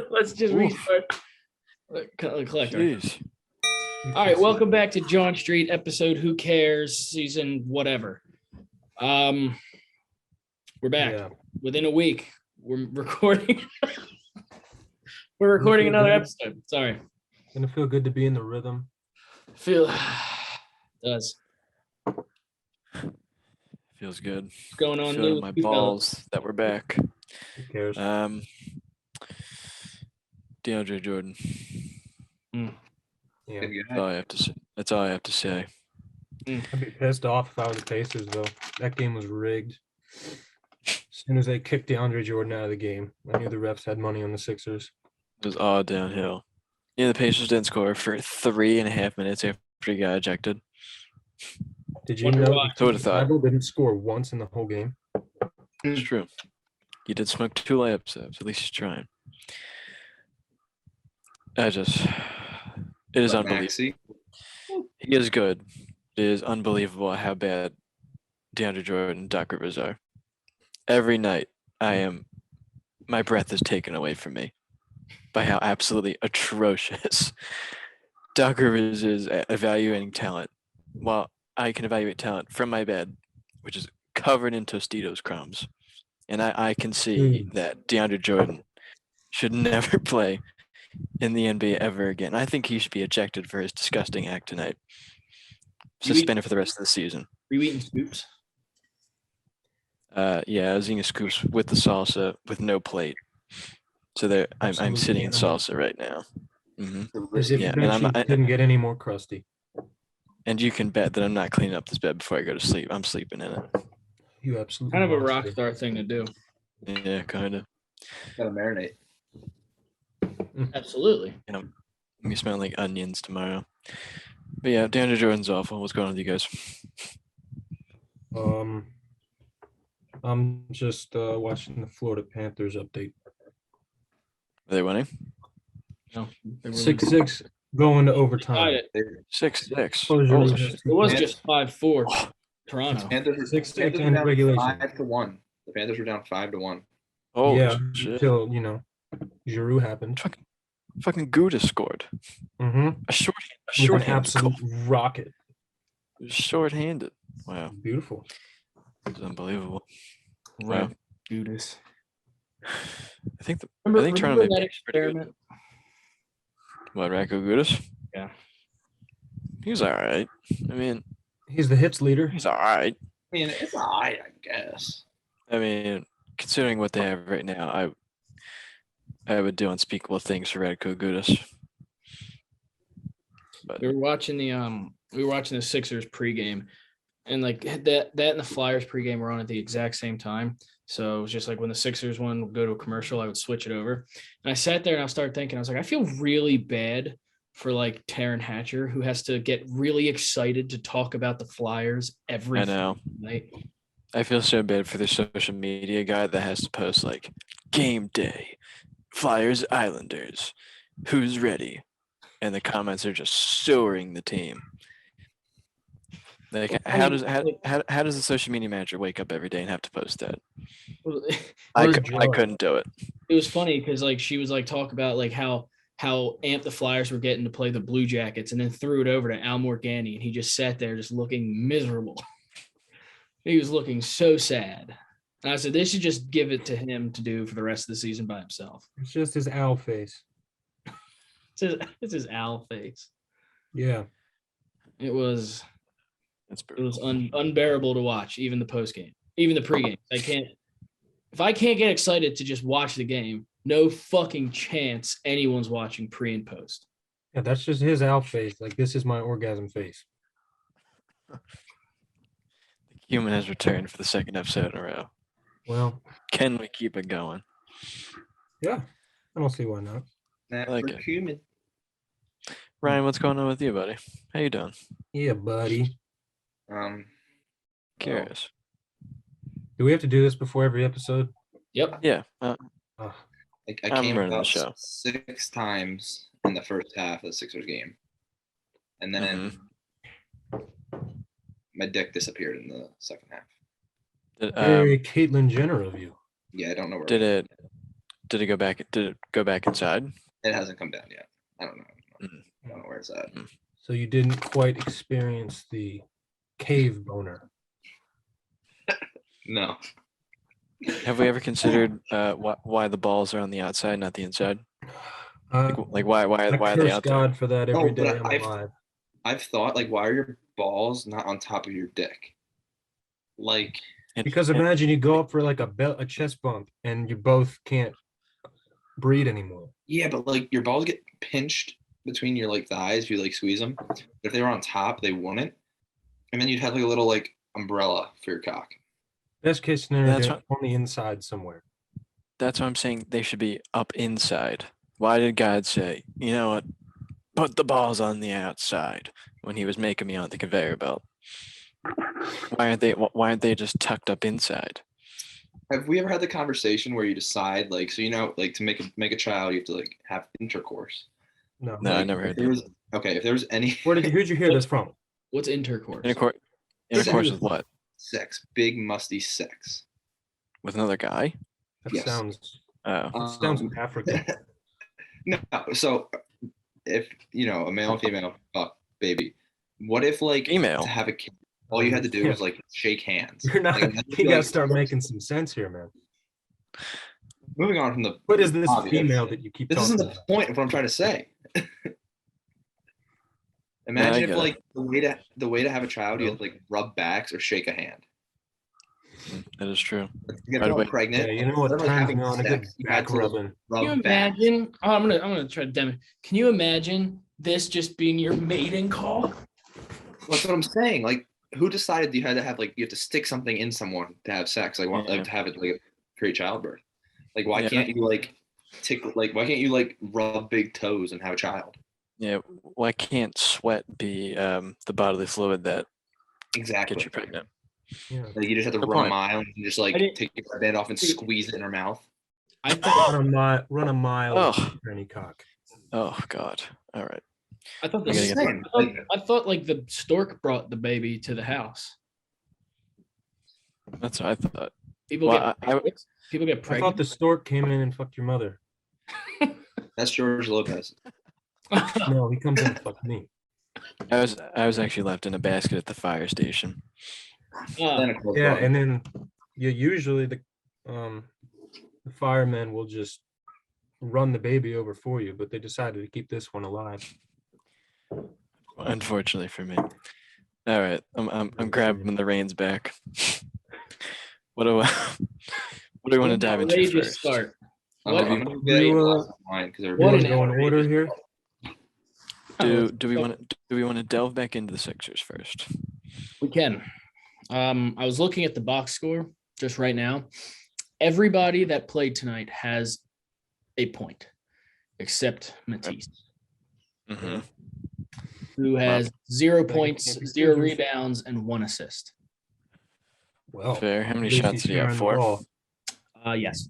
Let's just Oof. restart. Collect. Jeez. All right, welcome back to Jawn Street episode Who Cares, season whatever. We're back. Yeah. Within a week. We're recording. We're recording another episode. Sorry. Gonna feel good to be in the rhythm. Does. Feels good. What's going on? Feeling New my you balls that we're back. Who cares? DeAndre Jordan. Yeah. That's all I have to say. That's all I have to say. I'd be pissed off if I was the Pacers, though. That game was rigged. As soon as they kicked DeAndre Jordan out of the game, I knew the refs had money on the Sixers. It was all downhill. Yeah, the Pacers didn't score for 3.5 minutes after he got ejected. Did you Wonder know why. So would have thought. Bible didn't score once in the whole game? It's true. He did smoke 2 layups, so at least he's trying. It is unbelievable. Maxey. He is good. It is unbelievable how bad DeAndre Jordan and Doc Rivers are. Every night, my breath is taken away from me by how absolutely atrocious Doc Rivers is at evaluating talent. While I can evaluate talent from my bed, which is covered in Tostitos crumbs, and I can see that DeAndre Jordan should never play in the NBA ever again. I think he should be ejected for his disgusting act tonight. Suspended for the rest of the season. Are you eating scoops? Yeah, I was eating scoops with the salsa with no plate. So there, I'm sitting in salsa right now. Mm-hmm. As if Yeah, the and bed couldn't get any more crusty. And you can bet that I'm not cleaning up this bed before I go to sleep. I'm sleeping in it. You absolutely Kind of a monster. rock star thing to do. Yeah, kind of. Gotta marinate. Absolutely. Me smelling like onions tomorrow. But yeah, DeAndre Jordan's awful. What's going on with you guys? I'm just watching the Florida Panthers update. Are they winning? No. 6-6 going to overtime. It 6-6. Close your Holy eyes. shit. was just 5-4. Toronto. Panthers were 6-6 down in regulation. 5-1. The Panthers were down 5-1. Holy Yeah, shit. until Giroux happened. Fucking Gouda scored. Mm-hmm. A With an shorthanded absolute goal. rocket. Shorthanded. Wow. Beautiful. It's unbelievable. Right. Wow. Judas. I think Remember Toronto that may be pretty good. experiment? What, Racco Gudis? Yeah. He was all right. I mean, He's the hits leader. he's all right. I mean, it's all right, I guess. I mean, considering what they have right now, I would do unspeakable things for Radko Gudis. But We were watching the Sixers pregame, and like that and the Flyers pregame were on at the exact same time. So it was just like when the Sixers one would go to a commercial, I would switch it over. And I sat there and I started thinking, I was like, I feel really bad for like Taryn Hatcher, who has to get really excited to talk about the Flyers every I know. night. I feel so bad for the social media guy that has to post like game day, Flyers Islanders, who's ready? And the comments are just soaring the team. Like how does the social media manager wake up every day and have to post that? I couldn't do it. It was funny because like she was like talk about like how amped the Flyers were getting to play the Blue Jackets, and then threw it over to Al Morganti, and he just sat there just looking miserable. He was looking so sad. And I said, they should just give it to him to do for the rest of the season by himself. It's just his owl face. It's his owl face. Yeah. It was That's unbearable to watch, even the post game, even the pregame. If I can't get excited to just watch the game, no fucking chance anyone's watching pre and post. Yeah, that's just his owl face. Like, this is my orgasm face. The human has returned for the second episode in a row. Well, Can we keep it going? yeah. I don't see why not. Not like for it. human. Ryan, what's going on with you, buddy? How you doing? Yeah, buddy. Curious. Do we have to do this before every episode? Yep. Yeah. Oh, I I'm came running the about show. 6 times in the first half of the Sixers game. And then my dick disappeared in the second half. Did, very Caitlyn Jenner of you. Yeah, I don't know where. did it Did it go back? Did it go back inside? It hasn't come down yet. I don't know. Mm. I don't know where it's at. So you didn't quite experience the cave boner. No. Have we ever considered why the balls are on the outside, not the inside? Uh, Like why I are they curse out there? God for that every No, but day I'm I've- alive. I've thought like, why are your balls not on top of your dick? Like, Because imagine you go up for like a chest bump and you both can't breathe anymore. yeah, but like your balls get pinched between your like thighs if you like squeeze them. But if they were on top, they wouldn't. And then you'd have like a little like umbrella for your cock. Best case scenario, That's they're what- on the inside somewhere. That's what I'm saying. They should be up inside. Why did God say, you know what? Put the balls on the outside when he was making me on the conveyor belt? Why aren't they just tucked up inside? Have we ever had the conversation where you decide like, so like to make a child, you have to like have intercourse? No. No, I Like, never heard if there that. was okay, if there was any Who'd you hear this from? What's intercourse? Intercourse with what? sex, big musty sex. With another guy? That Yes. sounds Um, African. No, so if a male and female baby, what if like Female. to have a kid, all you had to do was like shake hands? You're not. Like, You gotta start making some sense here, man. moving on from the What is this obvious. female that you keep This talking isn't the about? point of what I'm trying to say. Imagine if get like the way to have a child, you have to like rub backs or shake a hand. That is true. To get By the way- pregnant, Yeah, you know what instead of, like, turns having me on? A good sex, you had back to rubbing. rub Can you backs. imagine? Oh, I'm gonna try to demonstrate. Can you imagine this just being your mating call? That's what I'm saying. Like, who decided you had to have like you have to stick something in someone to have sex? Like, Yeah. like to have it like create childbirth? Like, why Yeah. can't you like tickle? Like, why can't you like rub big toes and have a child? Yeah. Why can't sweat be the bodily fluid that Exactly. gets you pregnant? Yeah. Like, you just have to Good run a point. mile and just like I didn't- take your band off and squeeze it in her mouth. I thought Run a mile Oh. with your granny cock. Oh God. All right. I thought We the gotta get Same. I thought like the stork brought the baby to the house. That's what I thought. People Well, get people get I thought pregnant. the stork came in and fucked your mother. That's George Lopez. No, he comes in and fucked me. I was actually left in a basket at the fire station. Then a close Yeah, one. and then usually the firemen will just run the baby over for you, but they decided to keep this one alive. Unfortunately for me. All right. I'm grabbing the reins back. What do I what do we want to dive into Outrageous first? start. I'm What- gonna get you, a glass of wine because You What want an to go in order here? Do we want to delve back into the Sixers first? We can. I was looking at the box score just right now. Everybody that played tonight has a point, except Matisse, Mm-hmm. who has 0 Like, points, can't be 0 choosers. rebounds, and 1 assist. Well, Fair. How many at least shots he's did he have? sharing the 4? ball. Yes.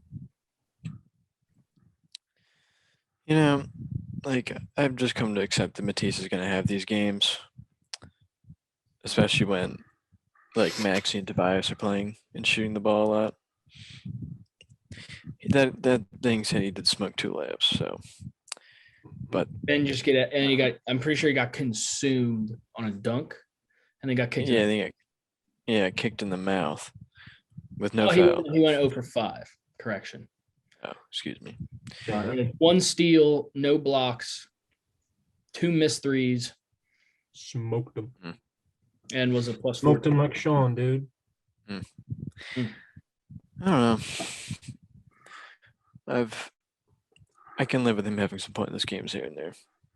You know, like I've just come to accept that Matisse is going to have these games, especially when like Maxey and Tobias are playing and shooting the ball a lot. That thing said he did smoke 2 layups, so And just get it. And he got, I'm pretty sure he got consumed on a dunk and then got kicked. yeah, I in. think kicked in the mouth with no Oh, foul. he went 0 for 5. Correction. Oh, excuse me. Yeah, He had 1 steal, no blocks, 2 missed threes, smoked him. and was a plus 4. Smoked him like Sean, dude. I don't know. I can live with him having some pointless games here and there.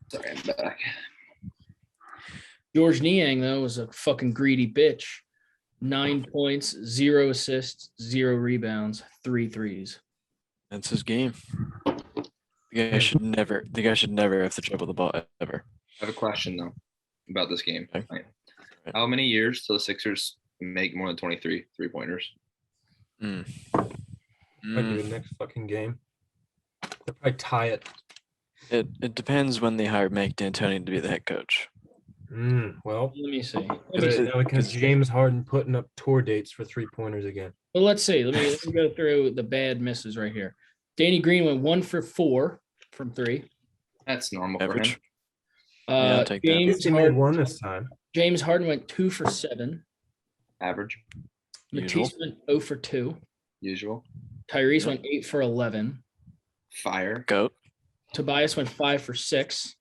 Sorry, I'm back. George Niang, though, was a fucking greedy bitch. 9 points, 0 assists, 0 rebounds, 3 threes. That's his game. The guy should never have to dribble the ball ever. I have a question though about this game. Okay. Right. How many years till the Sixers make more than 23 3-pointers? Might be the next fucking game. They'll probably tie it. It depends when they hire Mike D'Antoni to be the head coach. Well, Let me see. because James Harden putting up tour dates for 3-pointers again. Well, let's see. Let me go through the bad misses right here. Danny Green went 1 for 4 from 3. That's normal for Average. him. I'll take that. At least he made one this time. James Harden went 2 for 7. Average. Usual. Matisse went 0 for 2. Usual. Tyrese Yeah. went 8 for 11. Fire. Goat. Tobias went 5 for 6.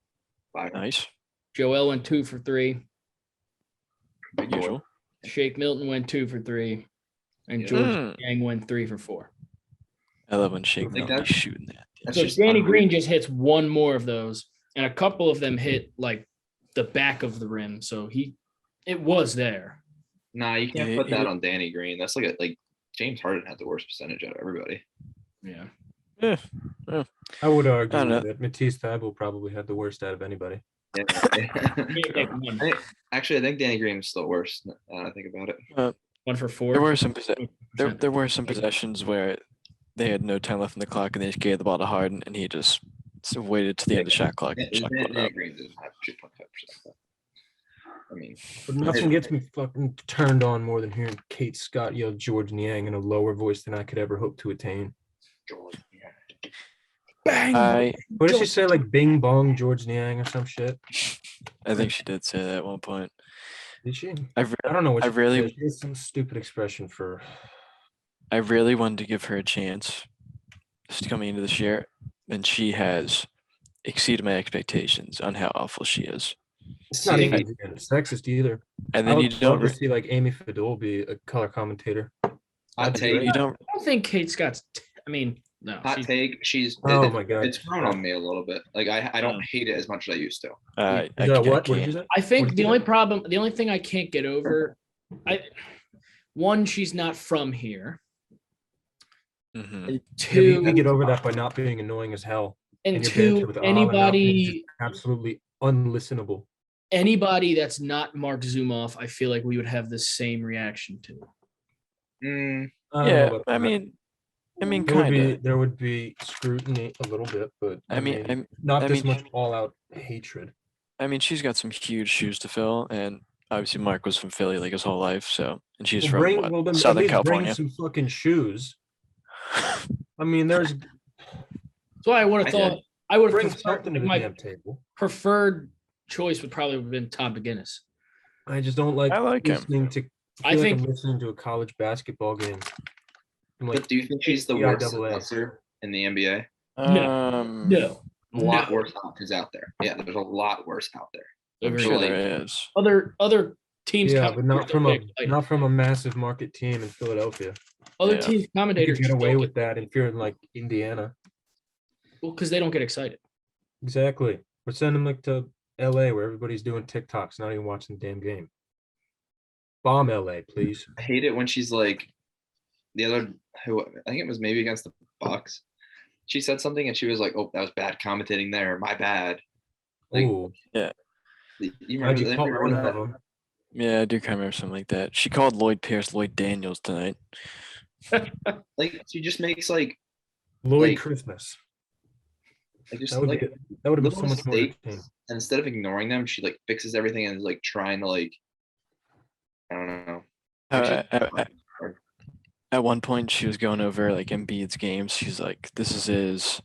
Fire. Nice. Joel went 2 for 3. Big boy. Usual. Shake Milton went 2 for 3. And Yeah. George Yang went 3 for 4. I love when Shake Like Milton be that- shooting that. That's So just Danny unreal. Green just hits one more of those, and a couple of them hit like the back of the rim. So it was there. Nah, you can't Yeah, put that he- on Danny Green. That's like James Harden had the worst percentage out of everybody. Yeah. Yeah. I would I argue don't know. that Matisse Thybulle probably had the worst out of anybody. Yeah. Can't take one. Actually, I think Danny Green was still worse. Now that I think about it. 1 for 4. There were some there 20%. were some possessions where they had no time left in the clock and they just gave the ball to Harden and he just waited to the end of the shot clock and chucked it Danny up. Green didn't have 2.5%. I mean, But nothing gets me fucking turned on more than hearing Kate Scott yell George Niang in a lower voice than I could ever hope to attain. George, yeah. Bang! What did she say? Like Bing Bong George Niang or some shit? I think she did say that at one point. Did she? I I don't know what I she really- said. She has some stupid expression for. really wanted to give her a chance just coming into this year, and she has exceeded my expectations on how awful she is. It's not See, even sexist either. And I then you would don't love to see like Amy Fadul be a color commentator. Hot That'd be take. great. you don't I don't think Kate Scott's. I mean, no. Hot she's- take. She's. Oh my God. It's grown on me a little bit. Like I don't hate it as much as I used to. I Is that what? What did can't. you say? I What think did the you only say? problem, the only thing I can't get over, one, she's not from here. Mhm. And Yeah, but you two, can get over that by not being annoying as hell. and your banter two, with Al and Al being anybody just absolutely unlistenable. anybody that's not Mark Zumoff, I feel like we would have the same reaction to. Mm, I don't know Yeah, about I that. mean there kind would be scrutiny a little bit, but I mean, not I this mean- much all out hatred. I mean, she's got some huge shoes to fill, and obviously Mark was from Philly like his whole life, so and she's from what, Then at Southern least California. bring some fucking shoes. I mean, there's That's why I would have I thought I would have bring preferred something to the my damn table. preferred choice would probably have been Tom McGinnis. I just don't like I like him. listening to. I I feel like think- I'm listening to a college basketball game. I'm like, but do you think she's the worst CIAA. announcer in the NBA? No. A lot No. worse options out there. Yeah, there's a lot worse out there. I'm Agreed. sure like- there is. Other teams, yeah, but not from a like, not from a massive market team in Philadelphia. other Yeah. teams You commentators could get away don't with that if you're in like Indiana. well because they don't get excited. Exactly. We're sending them like to LA where everybody's doing TikToks, not even watching the damn game. Bomb LA, please. I hate it when she's like the other who I think it was maybe against the Bucks. She said something and she was like, "Oh, that was bad commentating there. My bad." Like, Ooh, You glad remember, you caught one that? of them. Yeah, I do kind of remember something like that. She called Lloyd Pierce Lloyd Daniels tonight. Like she just makes like Lloyd Like, Christmas. just That would like be that would have been so little much more mistakes. entertaining. and instead of ignoring them, she like fixes everything and is like trying to like I don't know. At one point, she was going over like Embiid's games. She's like, "This is his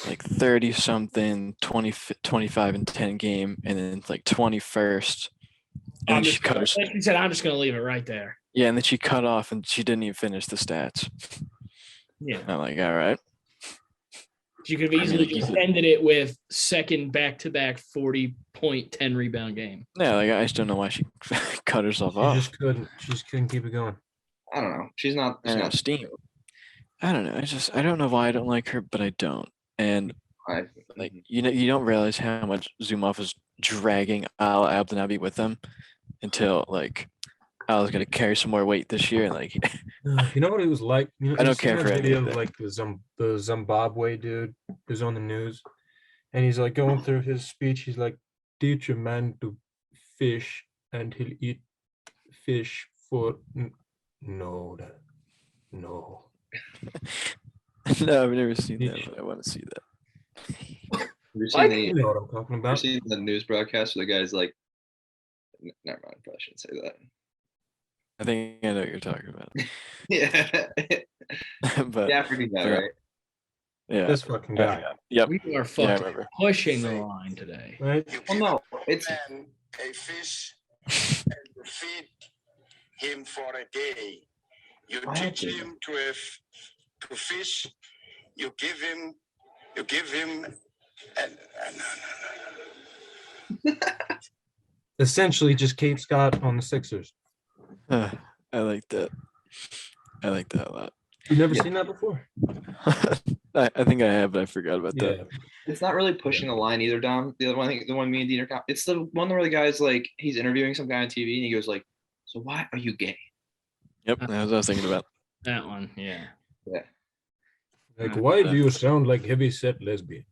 like 30 something, 20, 25 and 10 game, and then it's like 21st." And then she cut her. Like you said, I'm just gonna leave it right there. Yeah, and then she cut off, and she didn't even finish the stats. Yeah. I'm like, all right. You could have easily you just could- ended it with second back-to-back 40-point, 10 rebound game. Yeah, like I just don't know why she cut herself She off. just couldn't. She just couldn't keep it going. I don't know. She's not. I She's don't know, not Steam. I don't know. I don't know why I don't like her, but I don't. And I, like you don't realize how much Zumoff is dragging Al Abdenabi with them until like Al's gonna carry some more weight this year, and like You know what it was like? You know, I don't you seen care that for any video of of that. like the Zimbabwe dude who's on the news, and he's like going through his speech. He's like, "Teach a man to fish, and he'll eat fish for no, no." no, I've never seen that, Each- but I want to see that. have you What? seen You the know what I'm talking have about? you seen the news broadcast where the guy's like, never mind, probably shouldn't say that. I think I know what you're talking about. Yeah, but the African guy, Yeah. right? Yeah. This fucking guy, Yep. We are Yeah, I fucking remember. pushing the line today. right? Well, no, it's man a fish and you feed him for a day. You I have teach to. him to fish. You give him and Essentially, just Kate Scott on the Sixers. I like that. I like that a lot. You've never Yeah. seen that before? I think I have, but I forgot about Yeah. that. It's not really pushing the line either, Dom. The other one, the one me and Dean are. It's the one where the guy's like, he's interviewing some guy on TV, and he goes like, "So why are you gay?" Yep, that's what I was thinking about. That one, yeah. Like, why do you sound like heavy-set lesbian?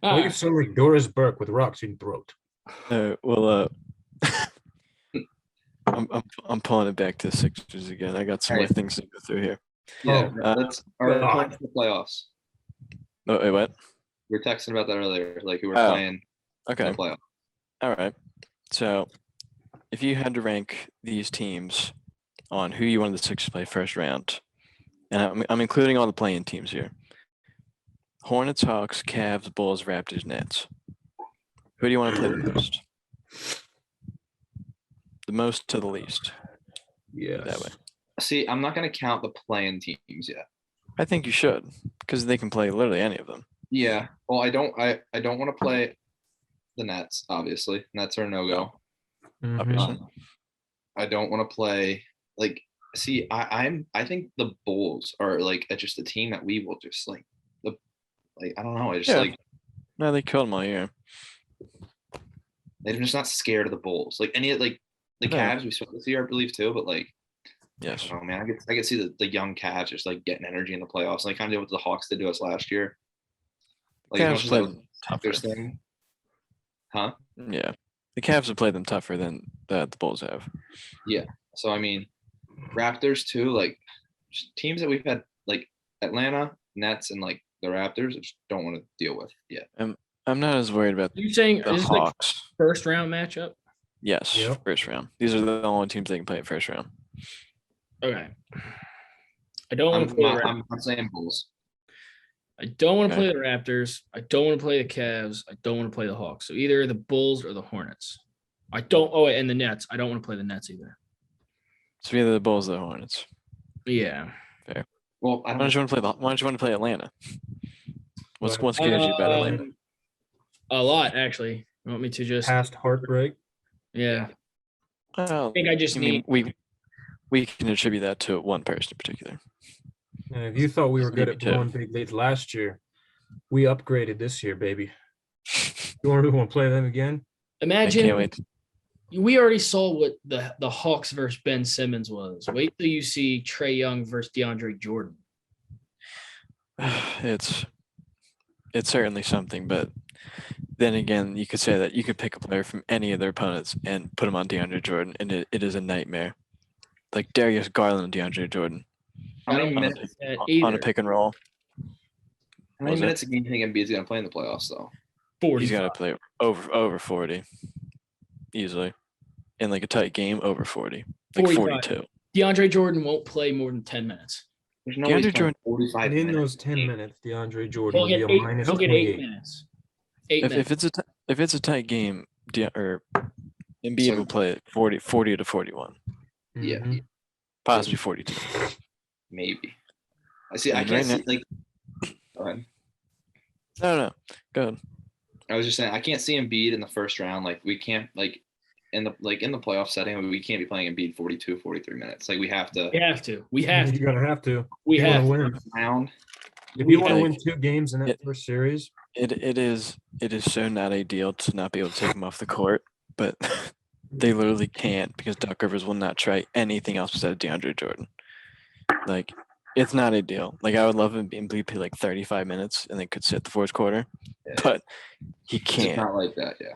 Why you sound like Doris Burke with rocks in throat? Well, I'm pulling it back to the Sixers again. I got some more Alright. things to go through here. Yeah, Oh, that's our God. plans for the playoffs. Oh, wait, what? We were texting about that earlier, like who we're Oh, playing in Okay. the playoffs. All right. So, if you had to rank these teams on who you wanted the Sixers to play first round, and I'm including all the playing teams here: Hornets, Hawks, Cavs, Bulls, Raptors, Nets. Who do you want to play the most? The most to the least. Yes. That way. See, I'm not gonna count the playing teams yet. I think you should, because they can play literally any of them. Yeah. Well, I don't want to play the Nets. Obviously, Nets are no go. Mhm. Obviously. I don't want to play like. See, I think the Bulls are like just a team that we will just like I don't know. I just Yeah. like No, they killed them all year. I'm just not scared of the Bulls. Like any like the No. Cavs we swept this year, I believe too. But like, Yes. oh man, I could see the young Cavs just like getting energy in the playoffs. Like kind of did what the Hawks did to us last year. Like as Cavs much as played that was them the tougher. Lakers thing, huh? Yeah. The Cavs have played them tougher than the Bulls have. So I mean, Raptors too. Like just teams that we've had like Atlanta, Nets, and like the Raptors, I just don't want to deal with yet. I'm not as worried about You saying the is this like Hawks. first round matchup? Yes, Yep. first round. These are the only teams they can play at first round. Okay. I don't want to play. I'm saying Bulls. I don't want to Okay. play the Raptors. I don't want to play the Cavs. I don't want to play the Hawks. So either the Bulls or the Hornets. I don't. Oh, and the Nets. I don't want to play the Nets either. So either the Bulls or the Hornets. Yeah. Well, I Why don't don't. you want to play Why don't you want to play Atlanta? What Well, scares you about Atlanta? A lot, actually. You want me to just? Past heartbreak. Yeah. Well, I think I just I mean, need. we can attribute that to one person in particular. And if you thought we were good Maybe at two. blowing big leads last year, we upgraded this year, baby. You want to play them again? I can't Imagine wait. we already saw what the Hawks versus Ben Simmons was. Wait till you see Trae Young versus DeAndre Jordan. It's certainly something, but then again, you could say that you could pick a player from any of their opponents and put him on DeAndre Jordan, and it is a nightmare. Like Darius Garland and DeAndre Jordan How many I don't minutes? that on either. a pick and roll. How many Was it? minutes do you think Embiid's gonna play in the playoffs though? 40. He's got to play over 40 easily in like a tight game, over 40, like 45. 42. DeAndre Jordan won't play more than 10 minutes. There's no way he's DeAndre playing Jordan- 45 And in minutes. those 10 minutes, DeAndre Jordan He'll will get be a eight. minus He'll get 8 28. minutes. 8 If minutes. it's a tight game, Embiid So- will play it 40 to 41, Yeah. Mhm. possibly 42. Maybe. I see. I And can't right see like. Go ahead. No, go ahead. I was just saying I can't see Embiid in the first round. Like we can't like in the playoff setting. We can't be playing Embiid 42, 43 minutes. Like we have to. We have to. We have to. You're gonna have to. We You wanna have to. win. Round. If We you want to have- win 2 games in that It- first series, It is so not ideal to not be able to take him off the court, but they literally can't because Doc Rivers will not try anything else besides DeAndre Jordan. Like, it's not ideal. Like, I would love him being play like 35 minutes and then could sit the fourth quarter, Yeah, but he it's can't. not like that. Yeah.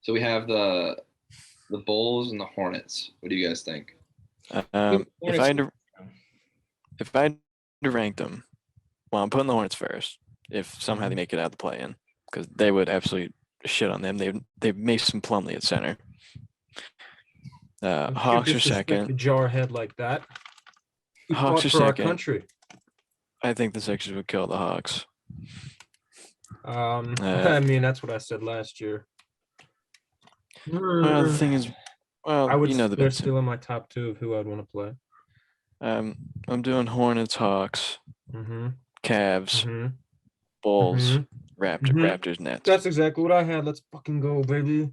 So we have the Bulls and the Hornets. What do you guys think? If I had to rank them, well, I'm putting the Hornets first. If somehow they make it out of the play-in, because they would absolutely shit on them. They Mason Plumlee at center. if you Hawks are disrespect second. a jarhead like that. We Hawks fought are for second. our country. I think the Sixers would kill the Hawks. I mean, that's what I said last year. Well, the thing is, I would. you know the They're best. still in my top 2 of who I'd want to play. I'm doing Hornets, Hawks, Mm-hmm. Cavs, Mm-hmm. Bulls, Mhm. Raptors, Nets. That's exactly what I had. Let's fucking go, baby.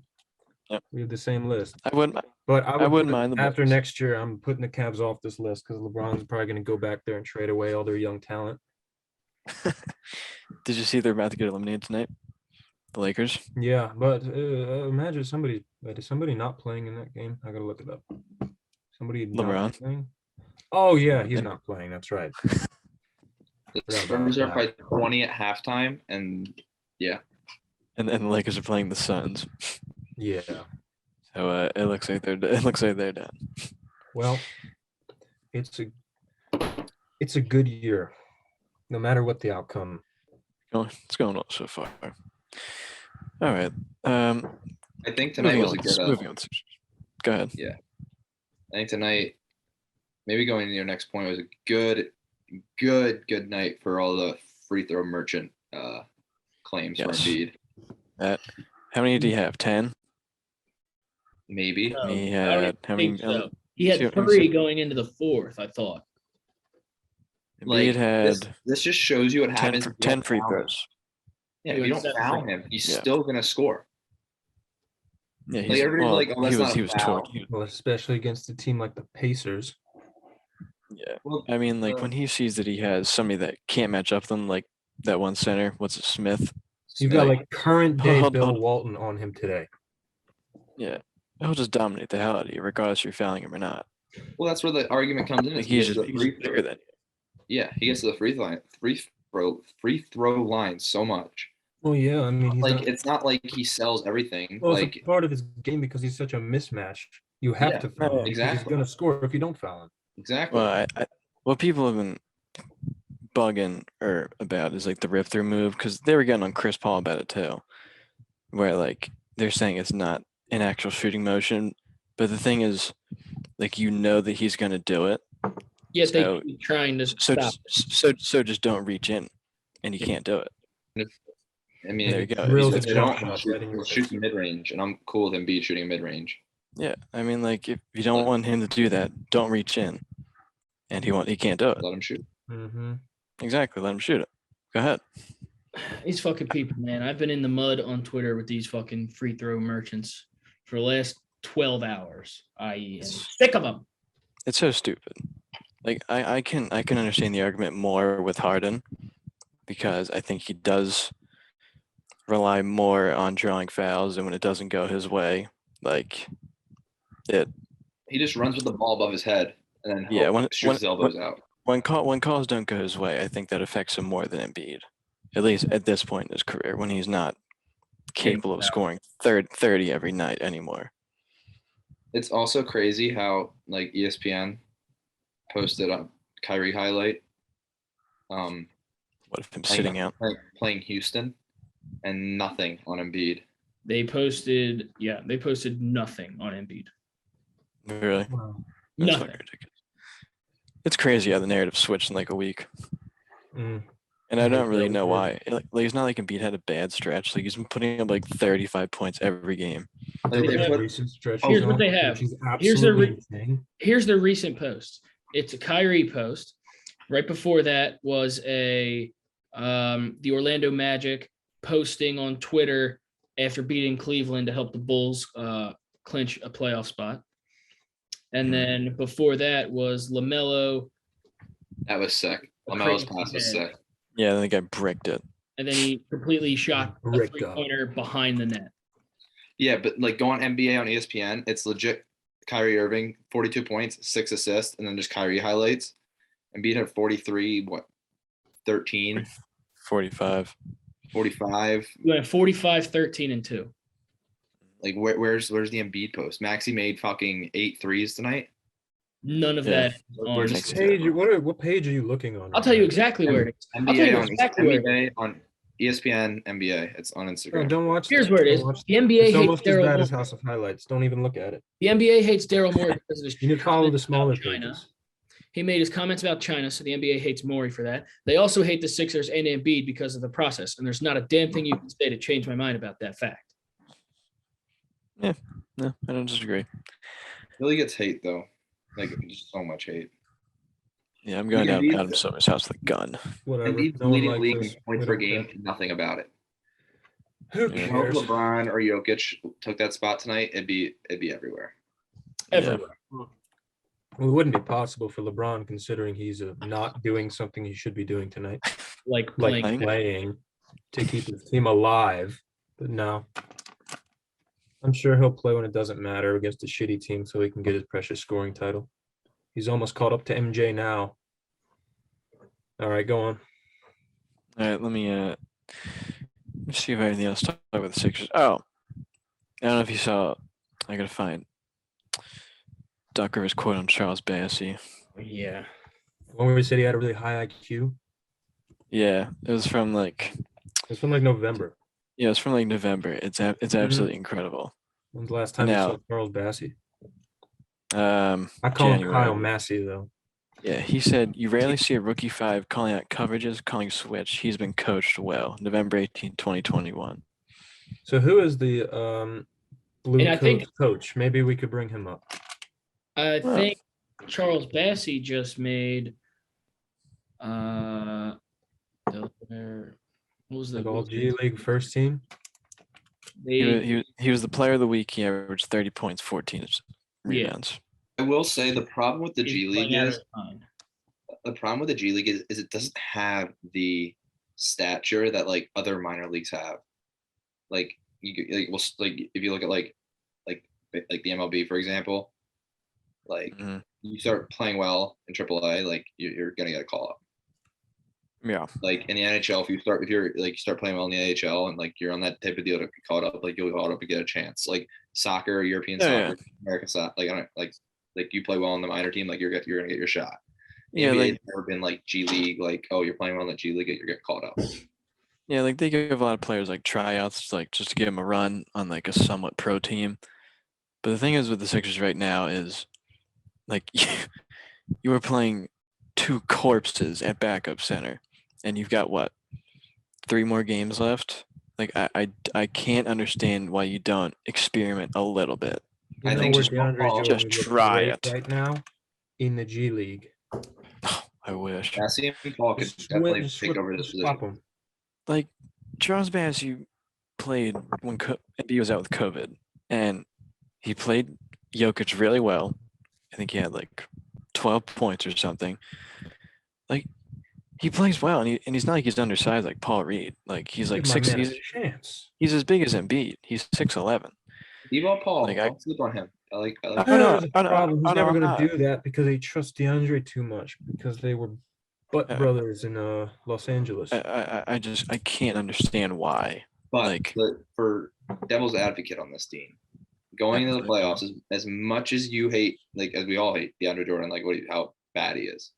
Yep. We have the same list. I wouldn't. But I wouldn't mind the after Bulls. next year, I'm putting the Cavs off this list because LeBron's probably going to go back there and trade away all their young talent. Did you see they're about to get eliminated tonight? The Lakers. Yeah, but imagine somebody not playing in that game. I gotta look it up. Somebody not LeBron. playing. Oh yeah, he's not playing. That's right. The Forgot about Spurs are that. by 20 at halftime, and And the Lakers are playing the Suns. Yeah. So it looks like they're done. Well, it's a good year, no matter what the outcome. It's going well so far. All right. I think tonight was a good. Moving on. Go ahead. Yeah, I think tonight, maybe going to your next point, was a good night for all the free throw merchant claims for Yes. Embiid. How many do you have? 10. Maybe. No, He I don't had how many? think so. He had let me 3 see. going into the 4th, I thought. Embiid had this just shows you what 10, happens. if you 10 don't free foul him. throws. Yeah, He if you was don't seven foul free him, he's Yeah. still gonna score. Yeah, Like, everybody's like, oh, that's not a he was foul. torn. Well, especially against a team like the Pacers. Yeah. Well, I mean, like when he sees that he has somebody that can't match up with him, like that one center, what's it, Smith? You've got like, like current day Hold- Bill hold- Walton on him today. Yeah. He'll just dominate the hell out of you, regardless if you're fouling him or not. well, that's where the argument comes in. Like is he he's gets just to the free bigger throw. than Yeah, he gets to the free throw line so much. Well, yeah, I mean, he's Like, not, it's not like he sells everything. well, Like, it's a part of his game because he's such a mismatch. You have Yeah, to foul him because he's exactly. going to score if you don't foul him. exactly. Well, what people have been bugging about is like the rip through move, because they were getting on Chris Paul about it too, where like they're saying it's not an actual shooting motion, but the thing is, like that he's gonna do it. Yet they So- keep trying to So stop. just don't reach in, and you can't do it. I mean, There you if go. Real they jump don't shots shoot, right in your he'll face. shoot mid range, and I'm cool with Embiid shooting mid range. Yeah, I mean, like if you don't want him to do that, don't reach in, and he can't do it. Let him shoot. Mm-hmm. Exactly, let him shoot it. Go ahead. These fucking people, man. I've been in the mud on Twitter with these fucking free throw merchants for the last 12 hours, i.e. I'm sick of them. It's so stupid. Like I can understand the argument more with Harden, because I think he does rely more on drawing fouls, and when it doesn't go his way, like He just runs with the ball above his head, and then Yeah, shoots his elbows out. when calls don't go his way, I think that affects him more than Embiid, at least at this point in his career, when he's not capable of scoring 30 every night anymore. It's also crazy how like ESPN posted a Kyrie highlight. What if him sitting out? Playing Houston, and nothing on Embiid. They posted nothing on Embiid. Really? Wow. That's Nothing. fucking ridiculous. It's crazy how the narrative switched in like a week. Mm. And I Yeah, don't really that know was why. Like it's not like Embiid had a bad stretch. Like he's been putting up like 35 points every game. Like, they put- recent stretch. Here's what they have. Which is Here's their absolutely insane. Here's their recent post. It's a Kyrie post. Right before that was the Orlando Magic posting on Twitter after beating Cleveland to help the Bulls clinch a playoff spot. And then before that was LaMelo. That was sick. A Lamelo's crazy pass was day. sick. Yeah, then the guy bricked it. And then he completely shot a Bricked up. 3-pointer behind the net. Yeah, but like go on NBA on ESPN, it's legit. Kyrie Irving, 42 points, 6 assists, and then just Kyrie highlights. Embiid had 43, 13, 45. 45. You went 45, 13, and 2. Like where's the Embiid post? Maxey made fucking 8 threes tonight. None of Yeah. that is on. Where's Makes Page, what page are you looking on? I'll tell you exactly where it is. I'll tell you NBA on exactly where it is. NBA on ESPN NBA. It's on Oh, Instagram. don't watch. Here's that. where it is. Don't watch The that. NBA It's hates almost as Daryl bad as Morey. House of Highlights. Don't even look at it. The NBA hates Daryl Morey because of his You need to follow the treatment smaller of China. pages. He made his comments about China, so the NBA hates Morey for that. They also hate the Sixers and Embiid because of the process, and there's not a damn thing you can say to change my mind about that fact. No, I don't disagree. Philly gets hate though, like just so much hate. Yeah, I'm going Yeah, down Embiid- Adam Silver's house with a gun. Whatever. Embiid's No one leading the likes league us. in points We per don't game, care. nothing about it. Who Yeah. If cares? LeBron or Jokic took that spot tonight, it'd be everywhere. Everywhere. It wouldn't be possible for LeBron considering he's not doing something he should be doing tonight, Like like playing. playing to keep his team alive. But no, I'm sure he'll play when it doesn't matter against a shitty team so he can get his precious scoring title. He's almost caught up to MJ now. All right, go on. All right, let me see if I have anything else to talk about the Sixers. Oh, I don't know if you saw. I gotta find Doc Rivers' quote on Charles Bassey. Yeah. When we said he had a really high IQ, Yeah, it was from like it's from like November. yeah, it's from like November. It's absolutely incredible. When's the last time you Now- saw Charles Bassey? I I call him Kyle Massey though. Yeah, he said you rarely see a rookie five calling out coverages, calling switch. He's been coached well. November 18, 2021. So who is the blue And I think- coach? Maybe we could bring him up. I Well- think Charles Bassey just made what was the Like all G League first team. He was the player of the week. He averaged 30 points, 14 rebounds. I will say the problem with the G he's League playing out of is his mind. the problem with the G League is it doesn't have the stature that like other minor leagues have. Like like if you look at like the MLB for example, like Mhm. you start playing well in AAA, like you're gonna get a call up. Yeah. Like in the NHL, if you start playing well in the AHL and like you're on that type of deal to get caught up, like you'll be caught up and get a chance. Like soccer, European Yeah, soccer, American soccer, like I don't like you play well on the minor team, like you're gonna get your shot. Yeah, NBA, like it's never been like G League, like oh you're playing well in the G League, you're getting caught up. yeah, like they give a lot of players like tryouts, like just to give them a run on like a somewhat pro team. But the thing is with the Sixers right now is like you were playing two corpses at backup center, and you've got what 3 more games left. Like I can't understand why you don't experiment a little bit. You I know think where just DeAndre football- Jordan Just would look try great it. right now in the G League. I wish. Bassey and Paul could definitely take over this swap position. him. Like Charles Bassey played when he was out with COVID, and he played Jokic really well. I think he had like 12 points or something. Like he plays well, and he's not like he's undersized like Paul Reed. Like he's like Give my 6. man a chance. He's as big as Embiid. He's 6'11". Debo Paul, Like, don't sleep on him. I like Oh, no, There's a oh, no, problem. He's oh, no, never I'm going to not. do that because he trusts DeAndre too much because they were butt Yeah. brothers in Los Angeles. I can't understand why. But Like- for devil's advocate on this team, going into the playoffs, as much as you hate, like as we all hate DeAndre Jordan, like how bad he is.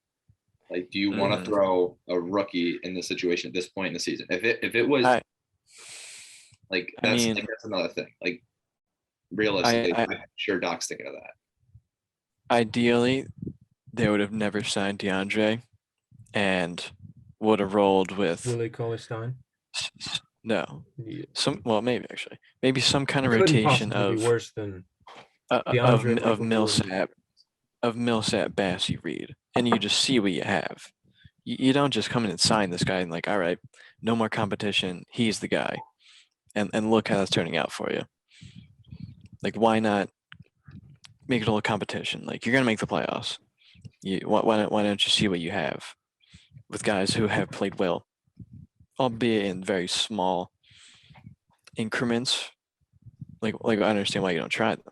Like, do you want to Mhm. throw a rookie in this situation at this point in the season? If it was I that's mean- that's another thing. Like realistically, I- I'm sure Doc's thinking of that. Ideally, they would have never signed DeAndre, and would have rolled with Willie Cauley-Stein. no Yeah. maybe some kind of Couldn't rotation possibly be of worse than of DeAndre Michael Jordan. Millsap, Bassey, Reed, and you just see what you have. You don't just come in and sign this guy and like, all right, no more competition. He's the guy, and look how that's turning out for you. Like, why not make it a little competition? Like, you're gonna make the playoffs. Why don't you see what you have with guys who have played well, albeit in very small increments. Like I understand why you don't try them.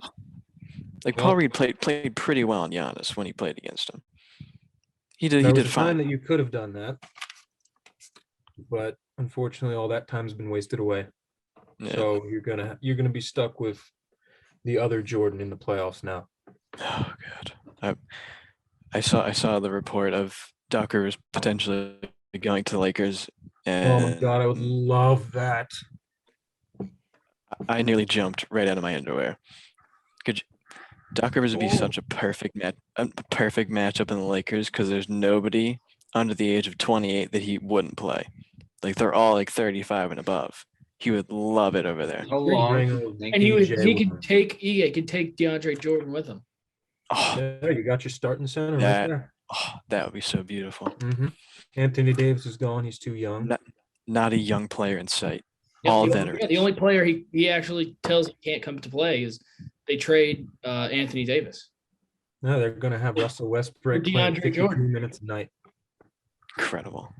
Like Paul Well- Reed played pretty well on Giannis when he played against him. He did There was a fine. time that you could have done that, but unfortunately, all that time's been wasted away. Yeah. So you're gonna be stuck with the other Jordan in the playoffs now. Oh god. I saw the report of Doc Rivers potentially going to the Lakers, and Oh my god, I would love that. I nearly jumped right out of my underwear. Doc Rivers would be such a perfect matchup in the Lakers because there's nobody under the age of 28 that he wouldn't play. Like they're all like 35 and above. He would love it over there. How You long? bring do a you think And he DJ could with take DeAndre Jordan with him. Oh, There, you got your starting center right That- there. that would be so beautiful. Anthony Davis is gone. He's too young. Not a young player in sight. Yeah, All the, veterans. yeah, the only player he actually tells he can't come to play is they trade Anthony Davis. No, they're going to have Russell Westbrook playing DeAndre 52 Jordan. minutes a night. Incredible.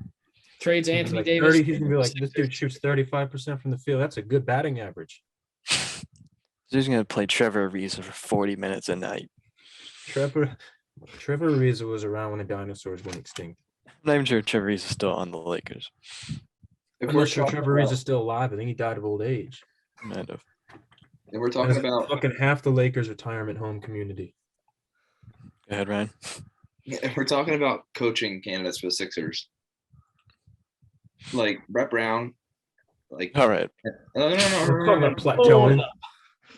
Trades He's Anthony like Davis. 30, he's going to be like, this dude shoots 35% from the field. That's a good batting average. He's going to play Trevor Ariza for 40 minutes a night. Trevor Ariza was around when the dinosaurs went extinct. I'm not even sure Trevor Ariza is still on the Lakers. If I'm we're not sure talking Trevor about- Ariza is still alive. I think he died of old age. Might have. if we're talking That's about fucking half the Lakers retirement home community. Go ahead, Ryan. if we're talking about coaching candidates for the Sixers, like Brett Brown, like All right. no. We're talking about Hold plateauing. up.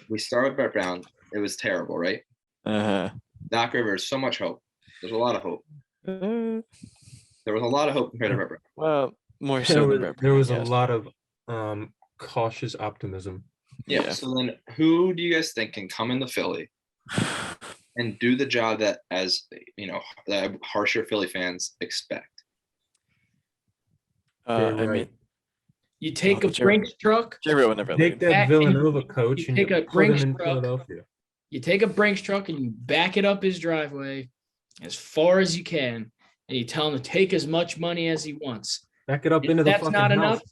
We start with Brett Brown. It was terrible, right? Uh-huh. Doc Rivers, so much hope. There's a lot of hope. There was a lot of hope compared to Brett Brown. Well, more so than Brett There was Brown, a yes. lot of cautious optimism. Yeah. Yeah. So then, who do you guys think can come into Philly and do the job that, as you know, the harsher Philly fans expect? They're I right. mean, You take a Jerry- Brinks truck, Jerry would never Take leave. that Back- Villanova coach you and take a put him Brinks in truck. Philadelphia. you take a Brinks truck and you back it up his driveway as far as you can, and you tell him to take as much money as he wants. Back it up If into the that's fucking not house. enough,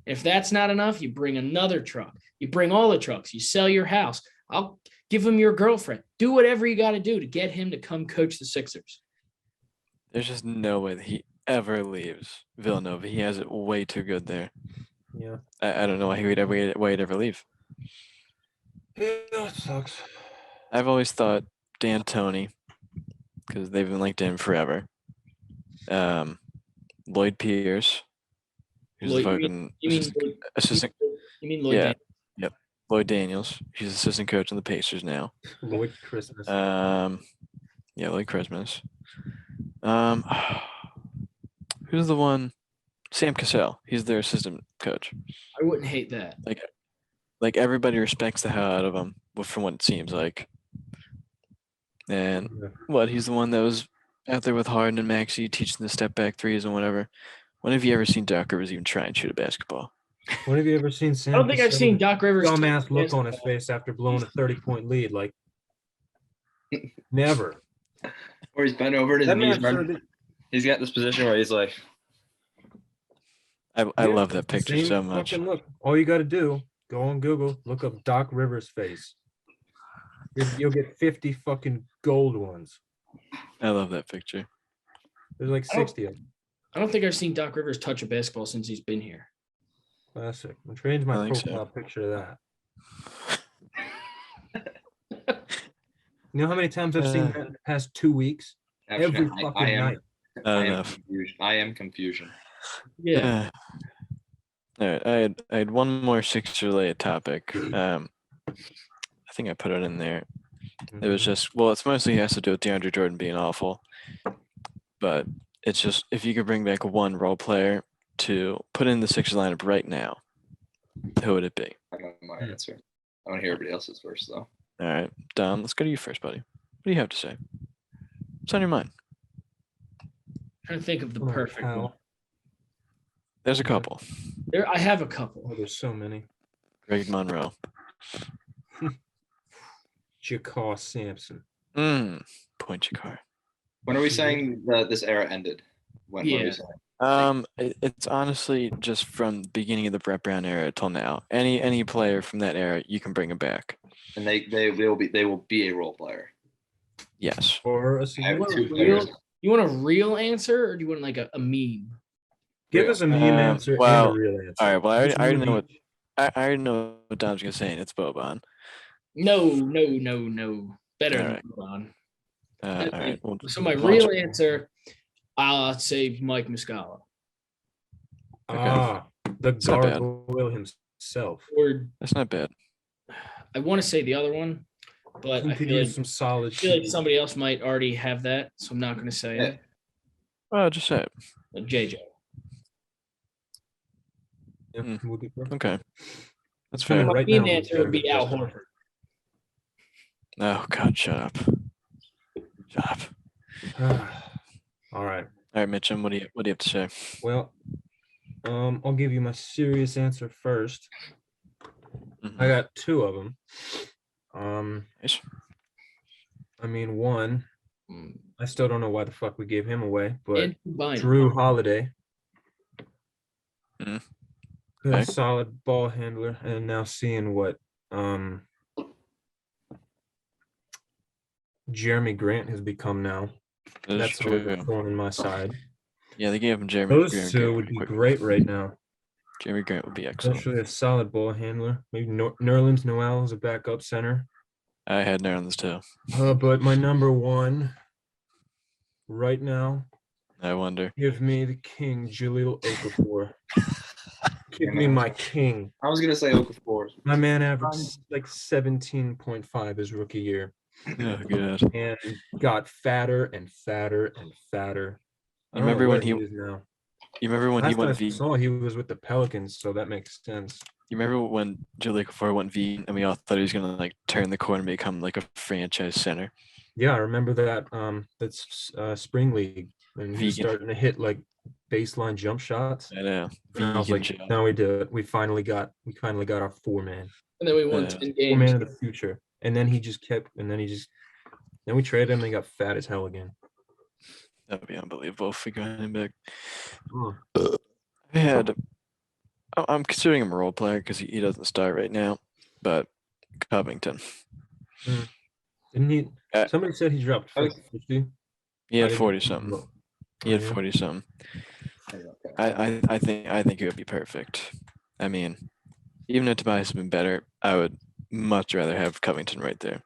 if that's not enough, you bring another truck. You bring all the trucks. You sell your house. I'll give him your girlfriend. Do whatever you got to do to get him to come coach the Sixers. There's just no way that he ever leaves Villanova. He has it way too good there. Yeah. I don't know why he'd ever leave. Yeah, it sucks. I've always thought Dan Toney, because they've been linked in forever. Lloyd Pierce, who's the Lloyd- fucking You mean assistant. You mean Lloyd? Yeah. Daniels? Lloyd Daniels. He's assistant coach on the Pacers now. Lloyd Christmas. Yeah, Lloyd Christmas. Who's the one? Sam Cassell. He's their assistant coach. I wouldn't hate that. Like everybody respects the hell out of him, from what it seems like. And Yeah. he's the one that was out there with Harden and Maxey teaching the step back threes and whatever. When have you ever seen Doc Rivers even try and shoot a basketball? When have you ever seen Sam? I don't think I've seen Doc Rivers. dumbass look on his face after blowing a 30-point lead. Like, never. Or he's bent over to his That knees. man Remember? He's got this position where he's like, I love that picture Same so much. fucking look. All you got to do, go on Google, look up Doc Rivers' face. You'll get 50 fucking gold ones. I love that picture. There's like I don't- 60 of them. I don't think I've seen Doc Rivers touch a basketball since he's been here. Classic. I'm changing I my think so. profile picture to that. You know how many times I've seen that in the past 2 weeks? Every actually, fucking I am, night. Not I am enough. confusion. I am confusion. Yeah. All right. I had one more Sixers related topic. I think I put it in there. It was just it's mostly has to do with DeAndre Jordan being awful. But it's just if you could bring back one role player to put in the Sixers lineup right now, who would it be? I don't know my answer. I want to hear everybody else's first, though. All right, Dom, let's go to you first, buddy. What do you have to say? What's on your mind? Trying to think of the Oh, perfect pal. one. There's a couple. I have a couple. Oh, there's so many. Greg Monroe. Jakar Sampson. Point your car. When are we saying that this era ended? When are we Yeah. saying? It's honestly just from the beginning of the Brett Brown era till now. Any player from that era, you can bring him back. And they will be a role player. Yes. Or a I senior. have want two a players. You want a real answer or do you want like a meme? Give us a meme answer and well, a real answer. All right. Well, I Just already one know what each. I already know what Dom's gonna say, and it's Boban. No. Better All than right. Boban. All right. Well, So my why don't real you- answer, I'll say Mike Muscala. The It's not bad. gargoyle himself. Or That's not bad. I want to say the other one, but He I could feel use some solid I feel like shit. somebody else might already have that, so I'm not going to say Yeah. it. Well, just say it. JJ. Yeah, Mm. would be perfect. Okay. That's I mean, fair. right My now, he's answer would better be than Al Justin. Horford. Oh God, shut up. Shut up. All right. All right, Mitchum, what do you have to say? Well, I'll give you my serious answer first. Mhm. I got two of them. Nice. I mean, one, Mm. I still don't know why the fuck we gave him away, but And combine. Drew Holiday, Mhm. a Okay. solid ball handler, and now seeing what Jeremy Grant has become now. That's That's always a true. thorn in my side. Yeah, they gave him Jeremy Those Grant. two would be great right now. Jeremy Grant would be excellent. Especially a solid ball handler. Maybe Nerlens Noel as a backup center. I had Nerlens too. But my number one right now, I wonder. give me the king, Jahlil Okafor. Give me my king. I was gonna say Okafor. My man averaged like 17.5 his rookie year Oh God. and got fatter and fatter and fatter. I You don't know remember when where he? is now. You remember when he Last went I vegan? saw, he was with the Pelicans, so that makes sense. You remember when Jahlil Okafor went vegan and we all thought he was gonna like turn the corner and become like a franchise center? Yeah, I remember that. That's spring league, and he was Vegan. starting to hit like baseline jump shots. I know. And I was Vegan like, job. now we did it. We finally got our 4-man. And then we won 10 games. 4-man of the future. And then he just kept, then we traded him and he got fat as hell again. That'd be unbelievable if we got him back. Oh. I'm considering him a role player because he doesn't start right now, but Covington. Didn't he? Uh, Somebody said he dropped I was- 50. He had I didn't 40 see something. what- He had yeah. 40 something. I think it would be perfect. I mean, even if Tobias had been better, I would much rather have Covington right there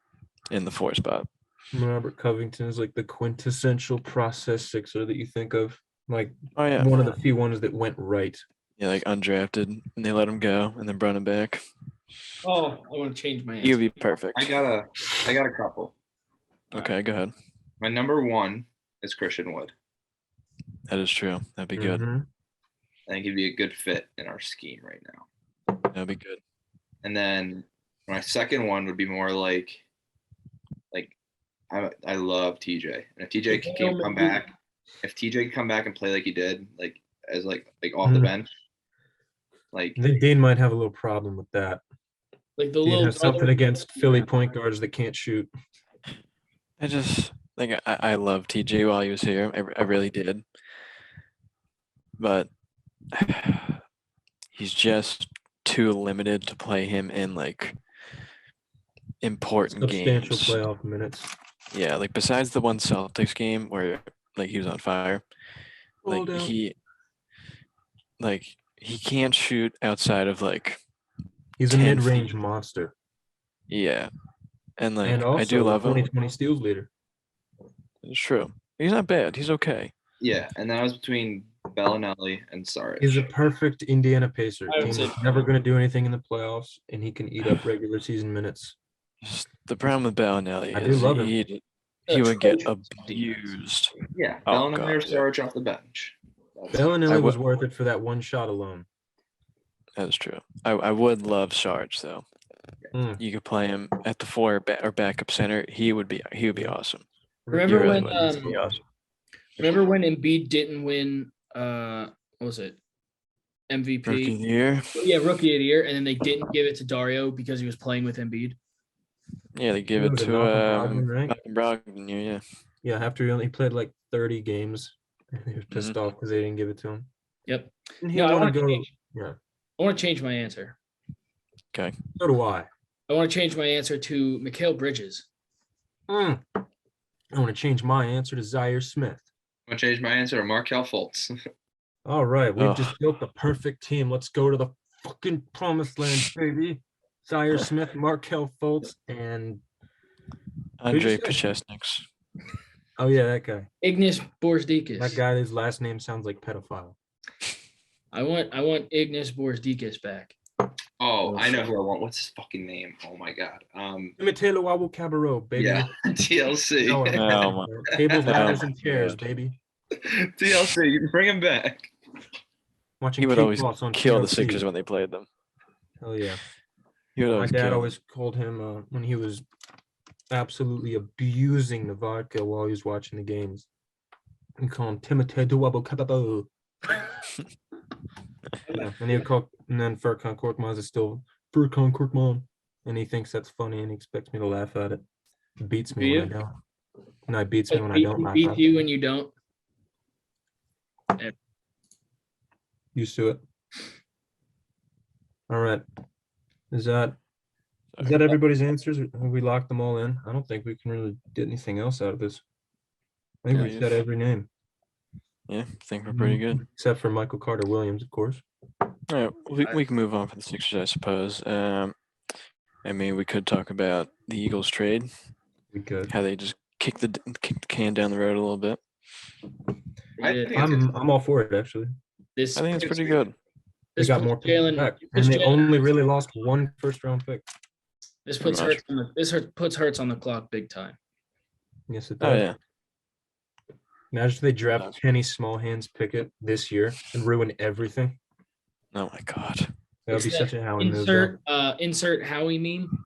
in the 4 spot. Robert Covington is like the quintessential process sixer that you think of. Like Oh yeah, one of the few ones that went right. yeah, like undrafted, and they let him go, and then brought him back. Oh, I want to change my He would answer. be perfect. I got a couple. Okay, go ahead. My number one is Christian Wood. That is true. That'd be good. Mhm. I think he'd be a good fit in our scheme right now. That'd be good. And then my second one would be more like I love TJ. And if TJ can come back, and play like he did, like as like off the Mhm. bench, like I think Dean might have a little problem with that. Like the Dean little has something brother- against Philly point guards that can't shoot. I just like I loved TJ while he was here. I really did. But he's just too limited to play him in like important Substantial games. playoff minutes. Yeah, like besides the one Celtics game where like he was on fire, Rolled like out. he can't shoot outside of like He's a 10 mid-range feet. monster. Yeah, and like And also I do love him. 2020 steals leader. It's true. He's not bad. He's okay. yeah. And then I was between Bellinelli and Saric. He's a perfect Indiana Pacer. I would Team say- that's never going to do anything in the playoffs, and he can eat up regular season minutes. Just the problem with Bellinelli I do is love him. he would get Atrocious abused. Yeah, Oh, Bellinelli God, or yeah. Saric off the bench. That's- Bellinelli was would- worth it for that one shot alone. That's true. I would love Sarge though. Mm. You could play him at the 4 or backup center. He would be awesome. Remember really when would. He'd be awesome. remember when Embiid didn't win what was it? MVP? Rookie of the year. Yeah, rookie of the year, and then they didn't give it to Dario because he was playing with Embiid. Yeah, they give Who it was it, to Malcolm Brogdon, right? Malcolm Brogdon. Yeah. Yeah, after he only played like 30 games, he was pissed off because they didn't give it to him. Yep. And he No, I wanna want to go. change. Yeah, I want to change my answer. Okay. so do I. I want to change my answer to Mikal Bridges. I want to change my answer to Zaire Smith. I'm gonna change my answer to Markel Fultz. All right, we've Ugh. just built the perfect team. Let's go to the fucking promised land, baby. Zaire Smith, Markel Fultz, and Andre you say? Pachesniks. oh yeah, that guy. Ignis Borsdikis. That guy, his last name sounds like pedophile. I want Ignis Borsdikis back. Oh, I know who I want. What's his fucking name? Oh my god. Timotelo Wabu Cabarro, baby. Yeah, TLC. No, Oh my- tables, Oh ladders, my and chairs, God. baby. TLC. You can bring him back. Watching He would always Cakewalks on kill the TLC. Sixers when they played them. Hell yeah. He would My always dad kill always called him when he was absolutely abusing the vodka while he was watching the games. He called him Timothy Duwabo Kababo. Yeah, and he would call, and then Furkan Korkmaz is still Furkan Korkmaz, and he thinks that's funny and he expects me to laugh at it. It beats me when I you? don't. No, it beats me when I Beat, don't laugh beat at it. you when you don't. Used to it. All right. Is that Sorry. everybody's answers? Have we locked them all in? I don't think we can really get anything else out of this. I think we Yeah. said every name. Yeah, I think we're pretty good. Except for Michael Carter Williams, of course. All right, we can move on for the Sixers, I suppose. I mean, we could talk about the Eagles trade, We could. how they just kicked the can down the road a little bit. I Yeah. think it's good. I'm all for it, actually. This I think it's it's pretty good. good. They this got puts more picks Jalen back, puts and they Jalen- only really lost one first-round pick. this pretty puts much. Hurts on the, puts Hurts on the clock big time. Yes, it Oh does. yeah, Imagine if they draft does. Kenny Smallhands Pickett this year and ruin everything. oh my God. That would be Except such a Howie move. though. Insert Howie meme.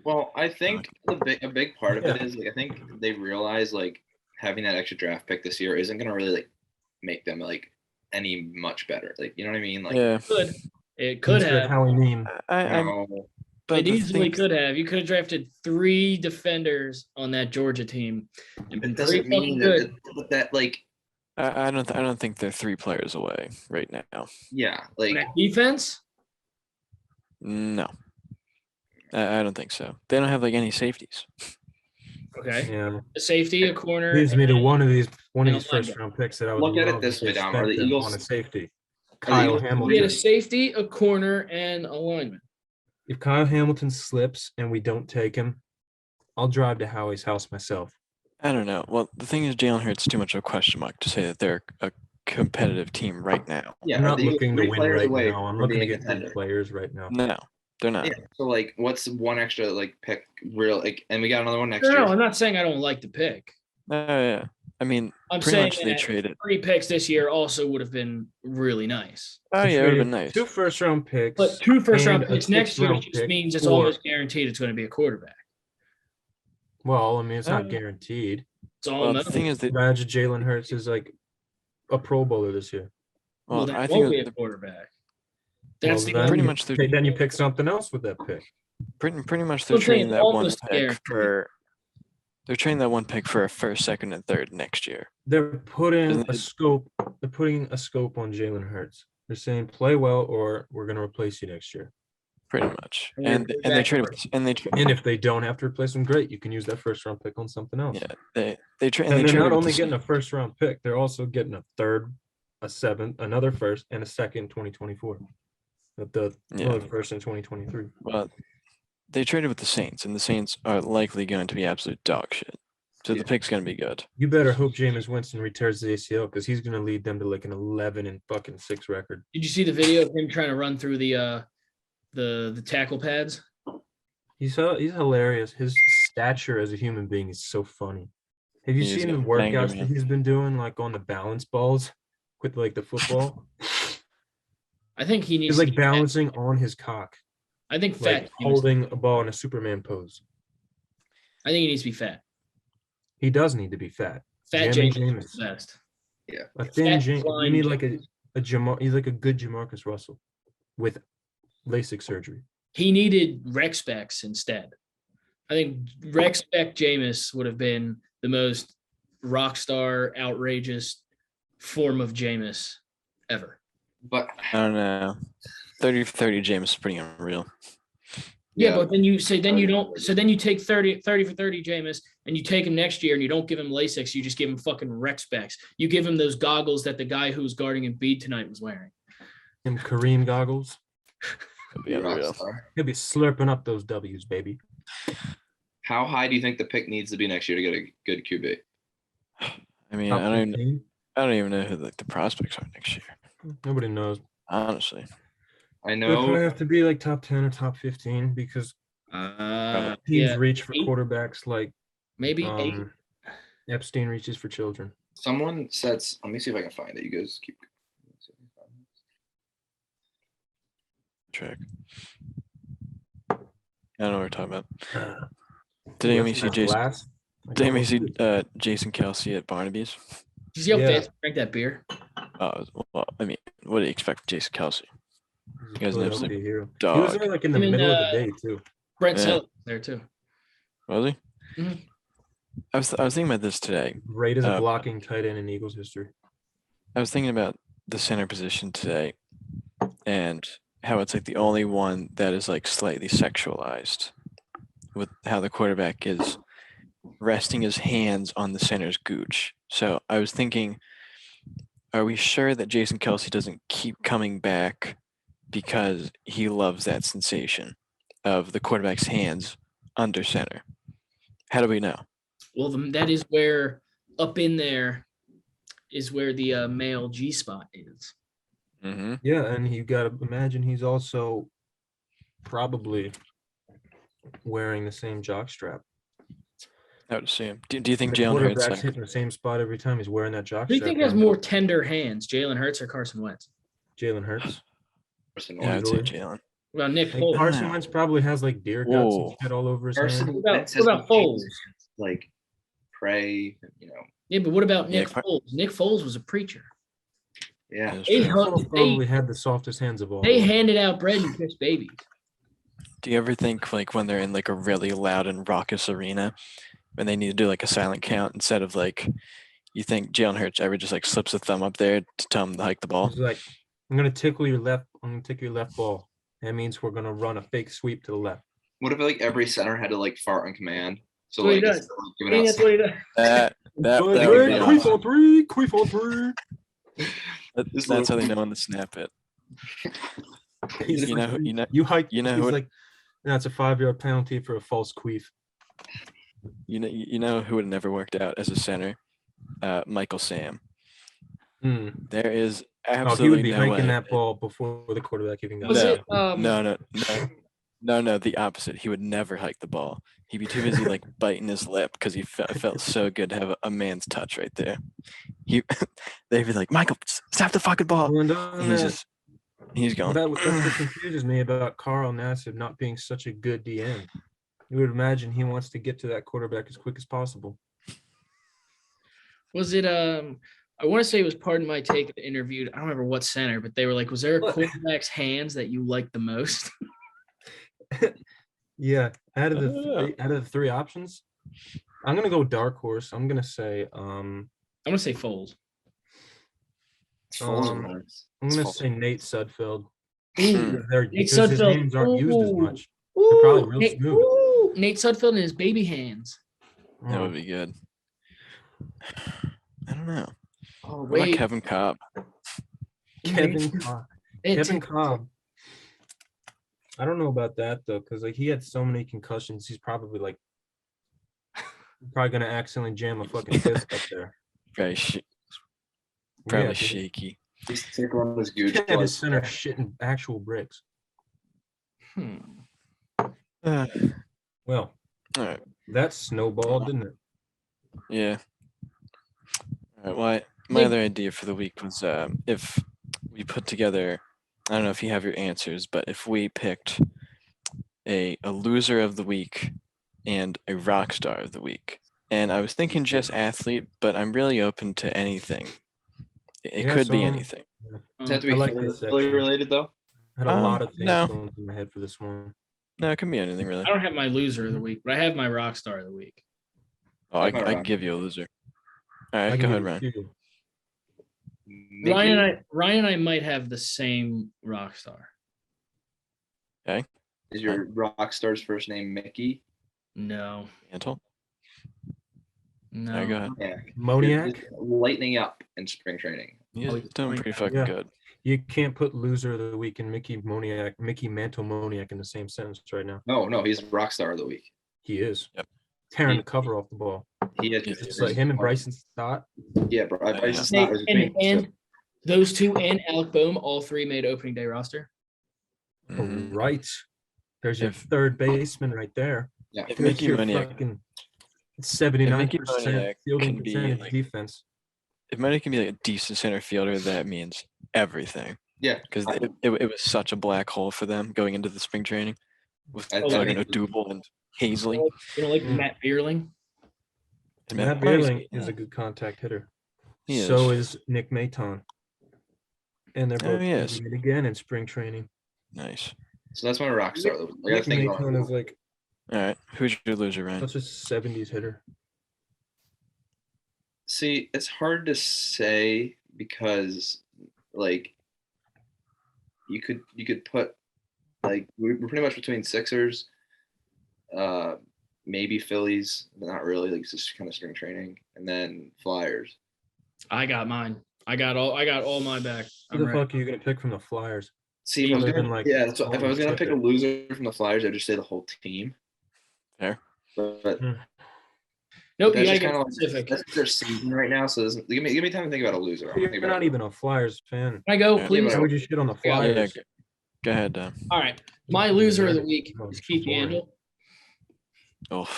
Well, I think a big part of it Yeah. is like I think they realize like having that extra draft pick this year isn't gonna really like make them like any much better. Like you know what I mean? Like Yeah, It could Insert have. Howie meme. I no, but It the easily thing, could have. You could have drafted 3 defenders on that Georgia team and been it pretty doesn't mean fucking that, good. that like I don't think they're 3 players away right now. yeah, On like that defense, No, I don't think so. They don't have like any safeties. okay. Yeah. A safety, a corner. Leads me to and- one of these and a first-round picks that I would Look at it love this if they way, Dom. Are spent the them Eagles- on a safety. the Kyle Eagles- We Hamilton. had a safety, a corner, and a lineman. If Kyle Hamilton slips and we don't take him, I'll drive to Howie's house myself. I don't know. Well, the thing is, Jalen Hurts is too much of a question mark to say that they're a competitive team right now. yeah, I'm are not the Eagles looking to 3 win players right away now. I'm from looking to being a get good contender? players right now. No, they're not. Yeah. So like, what's one extra like pick real like, and we got another one next No, year. I'm not saying I don't like the pick. Yeah. I mean, I'm pretty saying much they that traded. 3 picks this year also would have been really nice. Oh They yeah, it would have been traded nice. 2 first-round picks. But 2 first-round and a picks next year 6th-round just pick means it's for- almost guaranteed it's going to be a quarterback. Well, I mean, it's not Uh, guaranteed. It's all Well, the known. thing is that Imagine Jalen Hurts is like a Pro Bowler this year. Well, well, that I won't be think a quarterback. Well, That's the then pretty you much they're- then you pick something else with that pick. pretty much they're I'm saying trading that one almost pick guaranteed. for. They're trading that one pick for a first, second, and third next year. They're putting Isn't a it- scope. They're putting a scope on Jalen Hurts. They're saying play well, or we're going to replace you next year. Pretty much, And and they're and they back traded first. and they And if they don't have to replace him, great. You can use that first-round pick on something else. yeah they trade And they they're traded not with only the getting a Saints. first-round pick, they're also getting a 3rd, a 7th, another first, and a second 2024. The Yeah. another first in 2023. Well, they traded with the Saints, and the Saints are likely going to be absolute dog shit. So Yeah. the pick's going to be good. You better hope Jameis Winston returns the ACL because he's going to lead them to like an 11-6 record. Did you see the video of him trying to run through the tackle pads? He's hilarious. His stature as a human being is so funny. Have you He's seen the a banger, workouts that man. he's been doing, like on the balance balls with like the football? I think he needs He's to like be fat. balancing on his cock, I think like fat. holding a ball in a Superman pose. I think he needs to be fat. He does need to be fat. Fat Jamie James is Jameis. the best. A thin Fat James. You flying need like a Jamar. He's like a good Jamarcus Russell with LASIK surgery. He needed Rex specs instead. I think Rex spec Jameis would have been the most rock star, outrageous form of Jameis ever. But I don't know. 30 for 30 James is pretty unreal. Yeah, but then you say then you don't. So then you take 30 for 30 Jameis and you take him next year and you don't give him LASIK. You just give him fucking Rex specs. You give him those goggles that the guy who was guarding Embiid tonight was wearing. Him Kareem goggles. It'll be rock unreal. star. He'll be slurping up those W's, baby. How high do you think the pick needs to be next year to get a good QB? I mean, Top I don't 15? even know who like the prospects are next year. Nobody knows. Honestly, I It would probably know. have to be like top 10 or top 15 because teams Yeah, reach for 8, quarterbacks like maybe 8. Epstein reaches for children. Someone said. Let me see if I can find it. You guys keep. Track. I don't know what we're talking about. Uh, Did anyone What's see that, Jason? glass? I Did got anyone one see too. Jason Kelsey at Barnaby's? Did you see how Yeah. fast he drank that beer? Well, I mean, what do you expect from Jason Kelsey? He's a You guys never Philadelphia seen hero. He was dog. there like in the Him and, middle of the day too. Brent Yeah. Sellers was there too. Was he? Mhm. I was thinking about this today. Great as a Uh, blocking tight end in Eagles history. I was thinking about the center position today and how it's like the only one that is like slightly sexualized with how the quarterback is resting his hands on the center's gooch. So I was thinking, are we sure that Jason Kelsey doesn't keep coming back because he loves that sensation of the quarterback's hands under center? How do we know? Well, that is where up in there is where the male G spot is. Mm-hmm. Yeah, and you got to imagine he's also probably wearing the same jock strap. I would assume. Do you think The Jalen Hurts quarterback's like? hitting the same spot every time he's wearing that jock Who do you strap. think has on. more tender hands, Jalen Hurts or Carson Wentz? Jalen Hurts. Yeah, I'd say Easily. Jalen. What about Nick Like Foles? Carson Wow. Wentz probably has like deer guts and Whoa. shit all over his Carson hand. Wentz What about been Foles? like prey, you know. Yeah, but what about Yeah, Nick Foles? Nick Foles was a preacher. Yeah. That's They true. hung- Foles probably had the softest hands of all. They handed out bread and kissed babies. Do you ever think like when they're in like a really loud and raucous arena when they need to do like a silent count instead of like you think Jalen Hurts ever just like slips a thumb up there to tell him to hike the ball? He's like, I'm gonna tickle your left. I'm gonna tickle your left ball. That means we're gonna run a fake sweep to the left. What if like every center had to like fart on command? So That's what he like, does. instead of, like, I giving think out that's what he does. That would Queef be on awesome. three, queef on three. Just That's how little- they know when to snap it. He's You know, like, you hike. you know he's who- like, that's a 5-yard penalty for a false queef. you know who would have never worked out as a center? Michael Sam. Hmm. There is Oh, he would absolutely be no hiking way. that ball before the quarterback even got Was it. it No, the opposite. He would never hike the ball. He'd be too busy like biting his lip because he felt so good to have a man's touch right there. They'd be like, Michael, stop the fucking ball. Well, and And he's going. that's what confuses me about Carl Nassib not being such a good DM. You would imagine he wants to get to that quarterback as quick as possible. Was it I want to say it was Pardon My Take that interviewed, I don't remember what center, but they were like, was there a What? quarterback's hands that you liked the most? Yeah, out of the Yeah. three options, I'm gonna go dark horse. I'm gonna say I'm gonna say Foles. Foles Um, are nice. I'm It's gonna false. say Nate Sudfeld. Ooh, Because Nate his Sudfeld. hands aren't used as Ooh. much. They're probably Ooh, real Nate, smooth. ooh, Nate Sudfeld and his baby hands. That Oh, would be good. I don't know. Oh, What about wait. Kevin Cobb? Kevin Cobb. It's- Kevin Cobb. I don't know about that though, because like he had so many concussions. He's probably like gonna accidentally jam a fucking disc up there. Probably, probably Yeah, dude. shaky. He's tickling his gooch. Can't have his center shitting actual bricks. Hmm. Uh, Well, all right. that snowballed, didn't it? Yeah. All right. Well, my other idea for the week was if we put together, I don't know if you have your answers, but if we picked a loser of the week and a rock star of the week. And I was thinking just athlete, but I'm really open to anything. It Yeah, could be so- anything. Does it have to be I like Philly, this Philly section. related though? I had a lot of things no. going through my head for this one. No, it can be anything really. I don't have my loser of the week, but I have my rock star of the week. Oh, I All can right. give you a loser. All I right, can go give ahead, you Ryan. two. Ryan and I might have the same rock star. Is your rock star's first name Mickey? No, Mantle? no. All right, go ahead. Yeah. Moniac. Lightning up in spring training. He's Oh, he's doing fine. pretty fucking Yeah. good. You can't put loser of the week and Mickey Mantle Moniac in the same sentence right now. No, he's rock star of the week. He is. Yep. Tearing the cover off the ball. He had He's It's like him and Bryson Stott. Yeah, bro. Yeah. Bryson Hey, Stott was and between- those two and Alec Boehm, all three made opening day roster. Mhm. Right. There's your If- third baseman right there. Yeah. If There's Mickey your Moniak, fucking if 79% Mickey Moniak fielding can be percentage like, defense. if Moniak can be like a decent center fielder, that means everything. Yeah. Because it was such a black hole for them going into the spring training with I fucking think- Odubel and Hazley. You know, like Mm. Matt Beerling. And Matt oh, he's- Beerling is a good contact hitter. He So is Nick Maton. And they're Oh, both yes. doing it again in spring training. Nice. So that's my rock star. I gotta Nick think about Maton is like All right. Who's your loser, Ryan? such a 70s hitter. See, it's hard to say because like you could put like we're pretty much between Sixers, maybe Phillies, but not really. Like it's just kind of spring training, and then Flyers. I got mine. I got all my back. Who the fuck are you gonna pick from the Flyers? See, if I was Other than, gonna, like, yeah, that's what, if I was gonna pick a Tippett. loser from the Flyers, I'd just say the whole team. Fair. But Nope, you that's gotta just get kind of specific. like that's their season right now. So give me time to think about a loser. I'm You're thinking not about even a Flyers fan. Can I go, Yeah. please? Why would you shit on the Yeah, Yeah, Flyers? go ahead. All right. My loser of the week is Keith Boring. Yandel. Oh,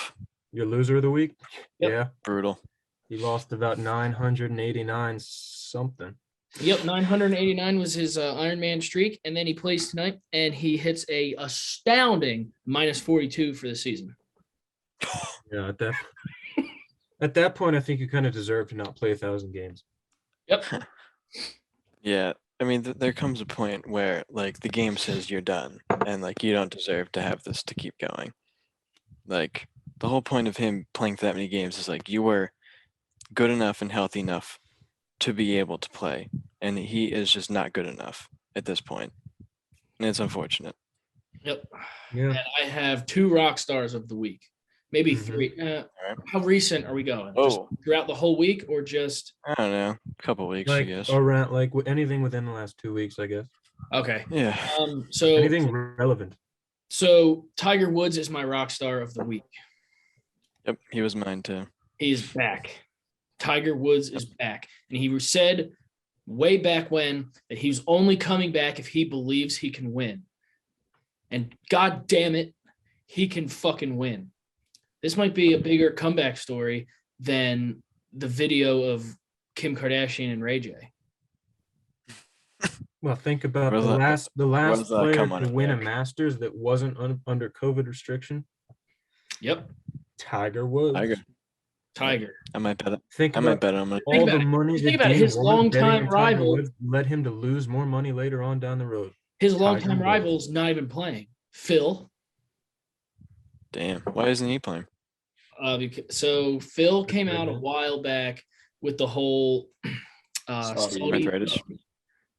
Your loser of the week? Yep. Yeah. brutal. He lost about 989 something. Yep, 989 was his Iron Man streak, and then he plays tonight, and he hits a astounding minus 42 for the season. Yeah, at that point, I think you kind of deserve to not play 1,000 games. Yep. Yeah. I mean, there comes a point where like the game says you're done, and like you don't deserve to have this to keep going. Like the whole point of him playing for that many games is like you were good enough and healthy enough to be able to play, and he is just not good enough at this point, and it's unfortunate. Yep. Yeah. And I have 2 rock stars of the week, maybe Mhm. 3. right. How recent are we going? Just Oh, throughout the whole week, or just I don't know, a couple weeks, I Like guess. around anything within the last 2 weeks, I guess. okay? Yeah. So Anything relevant. Tiger Woods is my rock star of the week. Yep. He was mine too. He's back. Tiger Woods is back, and he said way back when that he was only coming back if he believes he can win. And god damn it, he can fucking win. This might be a bigger comeback story than the video of Kim Kardashian and Ray J. Well, think about Where's the that- last does that player come on to it win a back? Masters that wasn't under COVID restriction. Yep, Tiger Woods. Tiger. I might bet it. Think I might about bet on it. all about the it. money Think that about it. Dean His Warren betting longtime on Tiger rival- Woods led him to lose more money later on down the road. His Tiger longtime Woods. rival's not even playing. Phil. Damn. Why isn't he playing? So Phil came out a Mhm. while back with the whole Saudi Saudi, arthritis.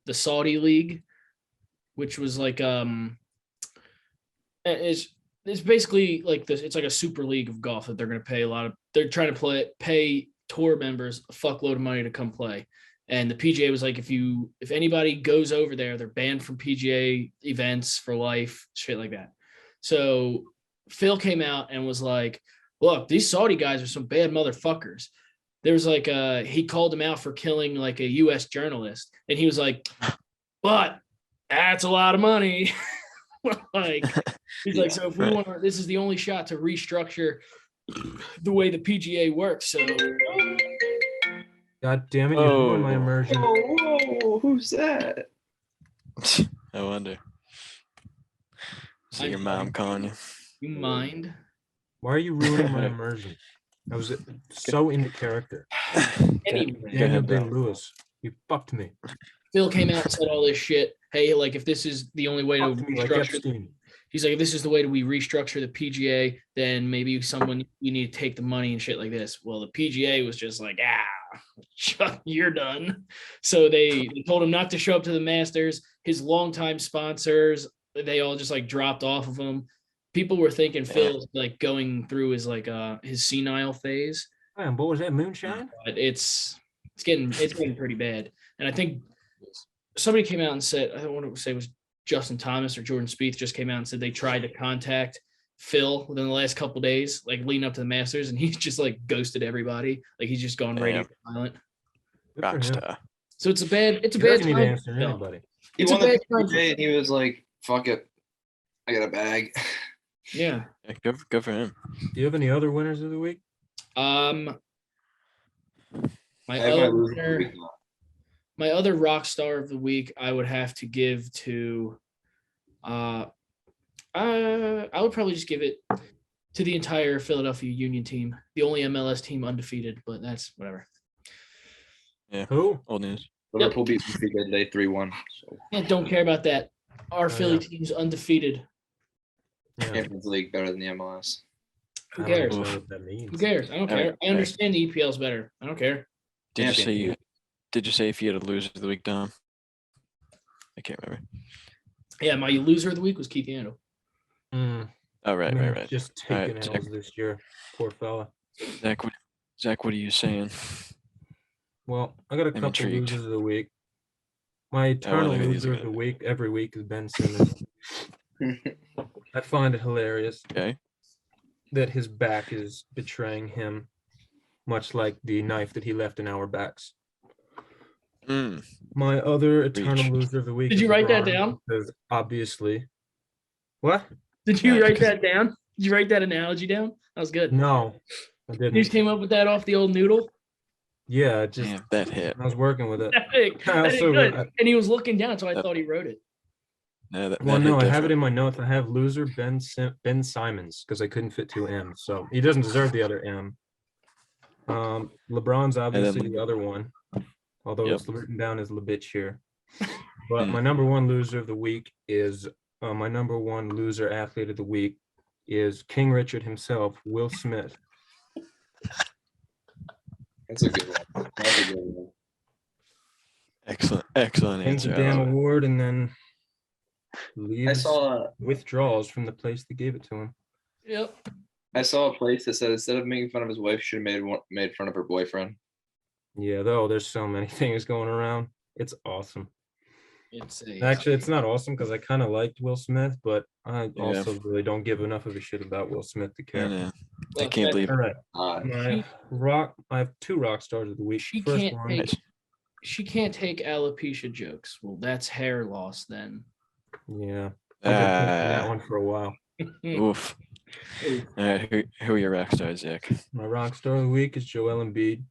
the Saudi League, which was like it's basically like this. It's like a super league of golf that they're going to pay they're trying to pay tour members a fuckload of money to come play. And the PGA was like, if anybody goes over there, they're banned from PGA events for life, shit like that. So Phil came out and was like, look, these Saudi guys are some bad motherfuckers. There was like he called him out for killing like a US journalist, and he was like, but that's a lot of money. Like he's like, so if we want this is the only shot to restructure the way the PGA works. So God damn it, you ruined my Oh. immersion. Whoa, who's that? I wonder. Is I it your know. mom calling you? you mind? Why are you ruining my immersion? I was so into character. Anyway, Go Daniel ahead, bro. Day-Lewis, you fucked me. Phil came out and said all this shit. Hey, like if this is the only way to Fucked me like restructure, Epstein. he's like, if this is the way we restructure the PGA, then maybe we need to take the money and shit like this. Well, the PGA was just like, you're done. So they told him not to show up to the Masters. His longtime sponsors, they all just like dropped off of him. People were thinking Phil's like going through his senile phase, Man, what was that, moonshine? but it's getting pretty bad. And I think somebody came out and said, I don't want to say it was Justin Thomas or Jordan Spieth just came out and said they tried to contact Phil within the last couple of days, like leading up to the Masters, and he's just like ghosted everybody. Like he's just gone radio silent. Good for him. Rockstar. So it's a bad He doesn't need to time. answer for Phil. anybody. He It's a won the bad time for PGA and he was like, "Fuck it, I got a bag. Yeah. Yeah, good for him. Do you have any other winners of the week? My I have my other loser of the winner, week now. my other rock star of the week, I would have to give to. I would probably just give it to the entire Philadelphia Union team, the only MLS team undefeated. But that's whatever. Yeah, Who? old news. Liverpool beat Benfica today 3-1. So Yeah, don't care about that. Our Philly yeah. team's undefeated. Yeah. Champions League better than the MLS. Who I don't cares? even know Oof. what that means. Who cares? I don't All care. right, I all right. understand the EPL's better. I don't care. Did you say Champions you? League. Did you say if you had a loser of the week, Dom? I can't remember. Yeah, my loser of the week was Keith Yandel. Mm, Oh, right, I mean, right, right. just All right, taking L's this year. Poor fella. Zach, what are you saying? Well, I got a couple intrigued. losers of the week. My I eternal wonder who these are loser of gonna the be. week every week is Ben Simmons. I find it hilarious Okay. that his back is betraying him, much like the knife that he left in our backs. Mm. My other eternal Reach. loser of the week Did is you write that LeBron, down? because obviously. What? Did you Yeah, write 'cause- that down? Did you write that analogy down? That was good. No, I You didn't. just came up with that off the old noodle. Yeah, just Damn, that hit. I was working with it. That did I also, good. I- And he was looking down, so I thought he wrote it. No, that well, hit no, I have it different. in my notes. I have loser Ben Simons because I couldn't fit two M's, so he doesn't deserve the other M. LeBron's obviously the other one, although Yep. it's written down as LeBitch here. But Hmm. my number one loser of the week is my number one loser athlete of the week is King Richard himself, Will Smith. That's a good one. That's a good one. Excellent Wins answer. the I damn love it. award and then I leaves saw withdrawals from the place that gave it to him. Yep. I saw a place that said instead of making fun of his wife, should have made fun of her boyfriend. Yeah, though there's so many things going around. It's awesome. It's Actually, it's not awesome because I kind of liked Will Smith, but I Yeah. also really don't give enough of a shit about Will Smith to care. I Look, can't believe All right, I have two rock stars of the week. She First can't one, take Nice. she can't take alopecia jokes. Well, that's hair loss then. yeah, I've been thinking that Ah, one for a while. oof. All right, who are your rock stars, Zach? My rock star of the week is Joel Embiid.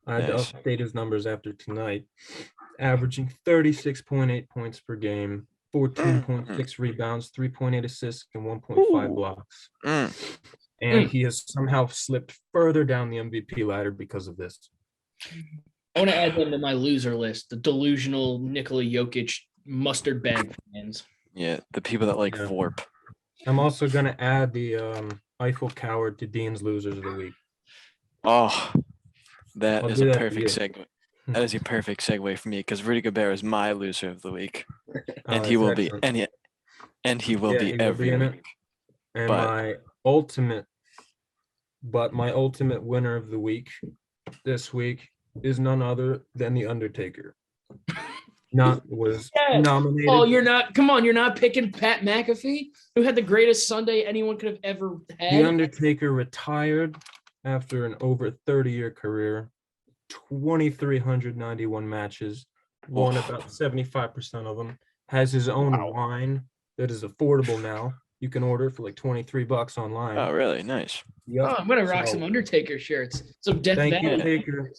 I had Nice. to update his numbers after tonight, averaging 36.8 points per game, 14.6 rebounds, 3.8 assists, and 1.5 Ooh. blocks. Mm. And he has somehow slipped further down the MVP ladder because of this. I want to add them to my loser list. The delusional Nikola Jokic mustard bag fans. Yeah, the people that like Yeah. Vorp. I'm also going to add the Eiffel Coward to Dean's losers of the week. Oh, that I'll is do a that for perfect you. segue. That is a perfect segue for me because Rudy Gobert is my loser of the week, and Oh, he will that's be, excellent. and he will Yeah, be he will be every in it. week. And but- my ultimate winner of the week this week is none other than The Undertaker. Was Yeah. nominated. Oh, you're not picking Pat McAfee, who had the greatest Sunday anyone could have ever The had. Undertaker retired after an over 30-year career, 2,391 matches, won Oof. about 75% of them, has his own Wow. wine that is affordable now. You can order for like $23 online. Oh, really? Nice. Yep. Oh, I'm gonna rock So, some Undertaker shirts. Some Death Thank you, Valley. Taker.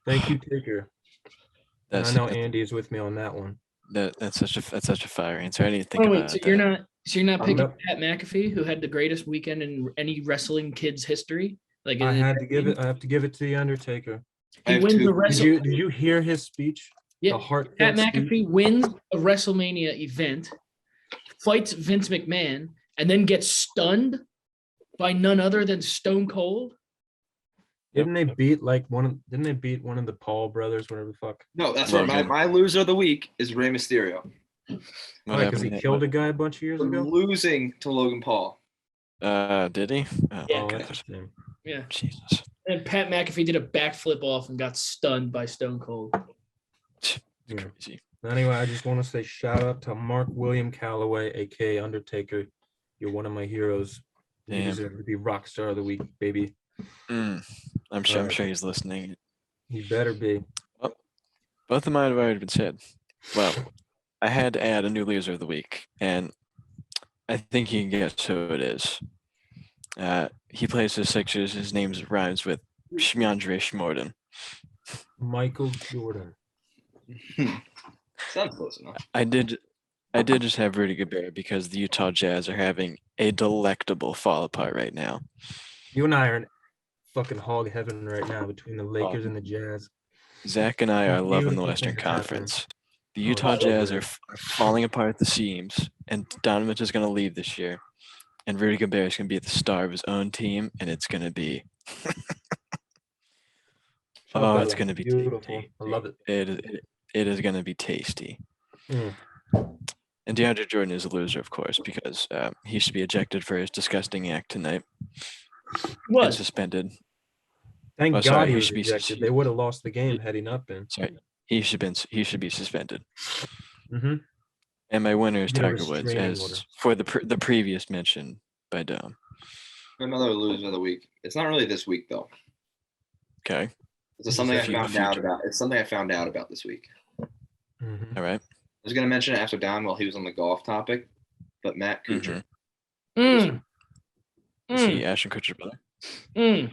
Thank you, Taker. And I That's know Andy is with me on that one. that's such a fire answer. I didn't even think Oh, wait, about so that. you're not I'm picking not- Pat McAfee, who had the greatest weekend in any wrestling kid's history? Like I have to give it to the Undertaker. I He have wins two. the wrestle. Did you hear his speech? Yeah, The Pat heartfelt speech? McAfee wins a WrestleMania event, fights Vince McMahon, and then gets stunned by none other than Stone Cold. Didn't they beat one of the Paul brothers, whatever the fuck? No, that's where Logan. my loser of the week is Rey Mysterio. What Why? Because he happened? killed a guy a bunch of years For ago? losing to Logan Paul. Did he? Oh, Yeah. Oh, God. that's a shame. Yeah. Jesus. And Pat McAfee did a backflip off and got stunned by Stone Cold. Yeah. Crazy. Anyway, I just want to say shout out to Mark William Calloway, aka Undertaker. You're one of my heroes. You Damn. deserve to be rock star of the week, baby. I'm Alright. sure he's listening. You better be. Both of mine have already been said. Well, I had to add a new loser of the week, and I think you can guess who it is. He plays the Sixers. His name rhymes with Shmyandre Shmorden. Michael Jordan. Sounds close enough. I did just have Rudy Gobert because the Utah Jazz are having a delectable fall apart right now. You and I are in fucking hog heaven right now between the Lakers and the Jazz. Zach and I are loving the Beautiful Western thing that's happening. Conference. The Oh, Utah it's so Jazz great. are falling apart at the seams, and Donovan is going to leave this year. And Rudy Gobert is going to be the star of his own team, and it's going to be it's going to be beautiful. tasty. I love it. It is going to be tasty. Mm. And DeAndre Jordan is a loser, of course, because he should be ejected for his disgusting act tonight and What? suspended. Thank Oh, God sorry, he he was should be ejected. They would have lost the game had he not been. Sorry, he should be suspended. Mm-hmm. And my winner is Get a Tiger Woods, restraining as order. for the previous mention by Dom. Another loser of the week. It's not really this week though. Okay, It's Just something a I few- found out about. It's something I found out about this week. Mm-hmm. all right. I was gonna mention it after Don while he was on the golf topic, but Matt Kuchar. Mm. Is he Mm. Ashton Kutcher's brother? Mm.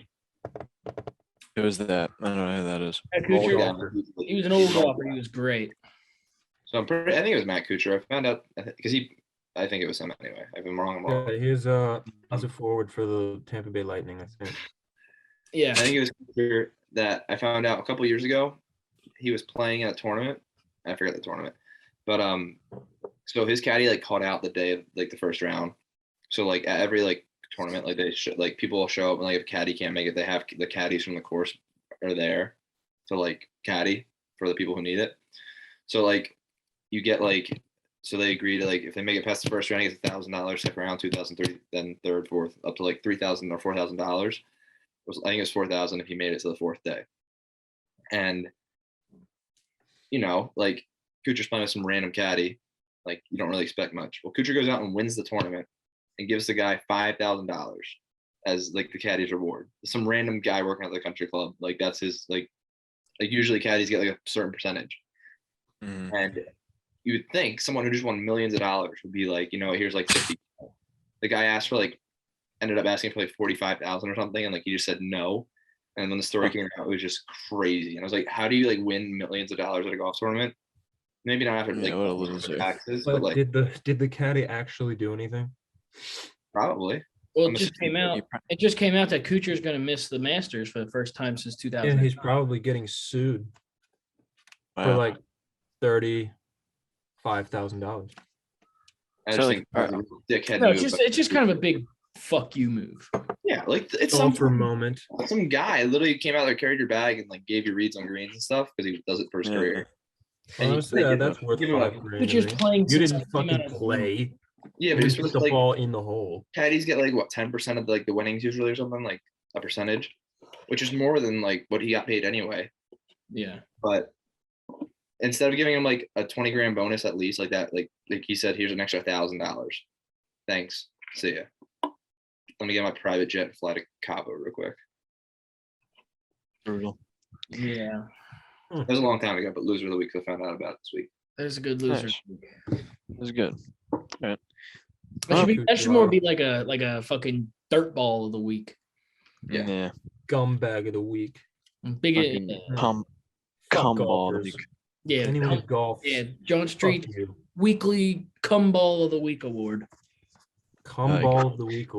Who is that? I don't know who that is. Matt Old Kuchar, guy. he was an old golfer. He was great. So I think it was Matt Kuchar. I found out because I think it was him anyway. If I'm wrong, I'm wrong. Yeah, he's a forward for the Tampa Bay Lightning, I think. Yeah. I think it was Kuchar that I found out a couple years ago. He was playing at a tournament. I forget the tournament, but so his caddy like called out the day of like the first round. So like at every like tournament, like like people will show up and like if a caddy can't make it, they have the caddies from the course are there to like caddy for the people who need it. So like you get like so they agree to like if they make it past the first round, he gets $1,000, second round 2,003, then third, fourth, up to like $3,000 or $4,000. I think it was 4,000 if he made it to the fourth day. And you know, like Kuchar's playing with some random caddy, like you don't really expect much. Well, Kuchar goes out and wins the tournament and gives the guy $5,000 as like the caddy's reward. Some random guy working at the country club, like that's his like usually caddies get like a certain percentage. Mm. And you would think someone who just won millions of dollars would be like, you know, here's like 50. The guy asked for like ended up asking for like 45,000 or something, and like he just said no. And when the story came out, it was just crazy. And I was like, how do you like win millions of dollars at a golf tournament? Maybe not after like Yeah, what a loser. taxes, But but like did the caddy actually do anything? probably. Well, I'm it just came out. It just came out that Kuchar's going to miss the Masters for the first time since 2000. Yeah, he's probably getting sued for Wow. like $35,000. I So, just like, think that's a dickhead No, move. it's just kind of a big fuck you move. Yeah, like it's Golfer moment. some guy literally came out there, carried your bag, and like gave you reads on greens and stuff because he does it for his Yeah. career. And Honestly, you, yeah, like, that's worth give him a- $5,000. Kuchar's to me. playing You since didn't he came fucking out of the play. yeah, You but he's didn't put supposed the to like ball in the hole. caddies get like what 10% of the, like the winnings usually or something, like a percentage, which is more than like what he got paid anyway. Yeah. But instead of giving him like a 20 grand bonus at least like that, like he said, here's an extra $1,000. Thanks. See ya. Let me get my private jet and fly to Cabo real quick. Brutal. Yeah. That was a long time ago, but loser of the week I found out about it this week. There's a good loser. Nice. It was good. That should more be like a fucking dirt ball of the week. Yeah. Yeah. Gum bag of the week. Big Fucking cum Fuck ball of the golfers. week. yeah, Anyone who cum, golfs. yeah, John Fuck Street you. weekly cum ball of the week award. Cum Like- ball of the week.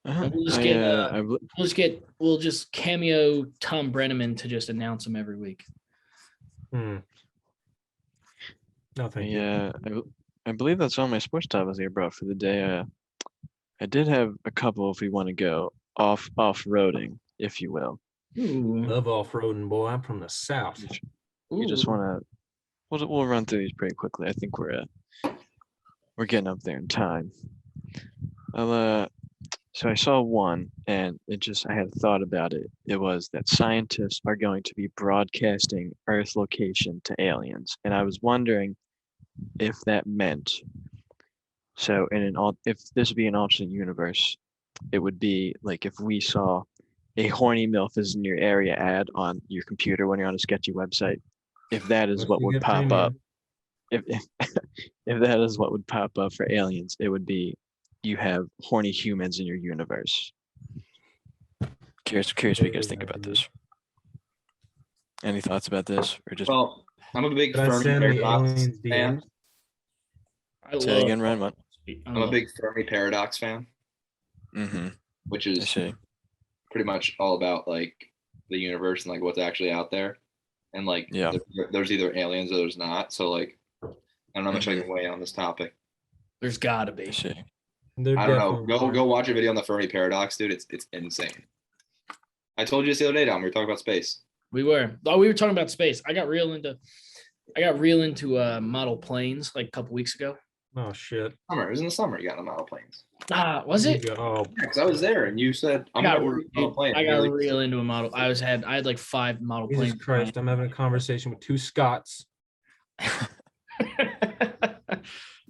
And we'll just we'll just cameo Tom Brenneman to just announce him every week. No, thank you. Yeah, I believe that's all my sports topics I brought for the day. I did have a couple if we want to go off-roading, if you will. Ooh. Love off-roading, boy. I'm from the South. You just Ooh. want to, we'll run through these pretty quickly. I think we're getting up there in time. So I saw one, and I had a thought about it. It was that scientists are going to be broadcasting Earth location to aliens, and I was wondering if that meant. So if this would be an alternate universe, it would be like if we saw a horny MILF is in your area ad on your computer when you're on a sketchy website, if that is Unless what you would get pop premium. up. if that is what would pop up for aliens, it would be you have horny humans in your universe. Curious what you guys think about this. Any thoughts about this, or just Well, I'm a big Did I Fermi send the paradox aliens fan. DMs? I say love. again, Ryan? What? I'm a big Fermi paradox fan, Mm-hmm. which I is see. pretty much all about like the universe and like what's actually out there, and like Yeah. there's either aliens or there's not. So like I don't know how much I can weigh on this topic. There's gotta I be. see. They're I don't know. definitely Go watch a video on the Fermi paradox, dude. It's insane. I told you this the other day, Dom. We were talking about space. We were. Oh, we were talking about space. I got real into model planes like a couple weeks ago. Oh shit. Summer. It was in the summer. You got on model planes. Was it? Oh, Because I was there, and you said I I'm got, gonna order a model plane. I And got you're like, real into a model. I had like 5 model Jesus planes. Christ! I'm having a conversation with 2 Scots.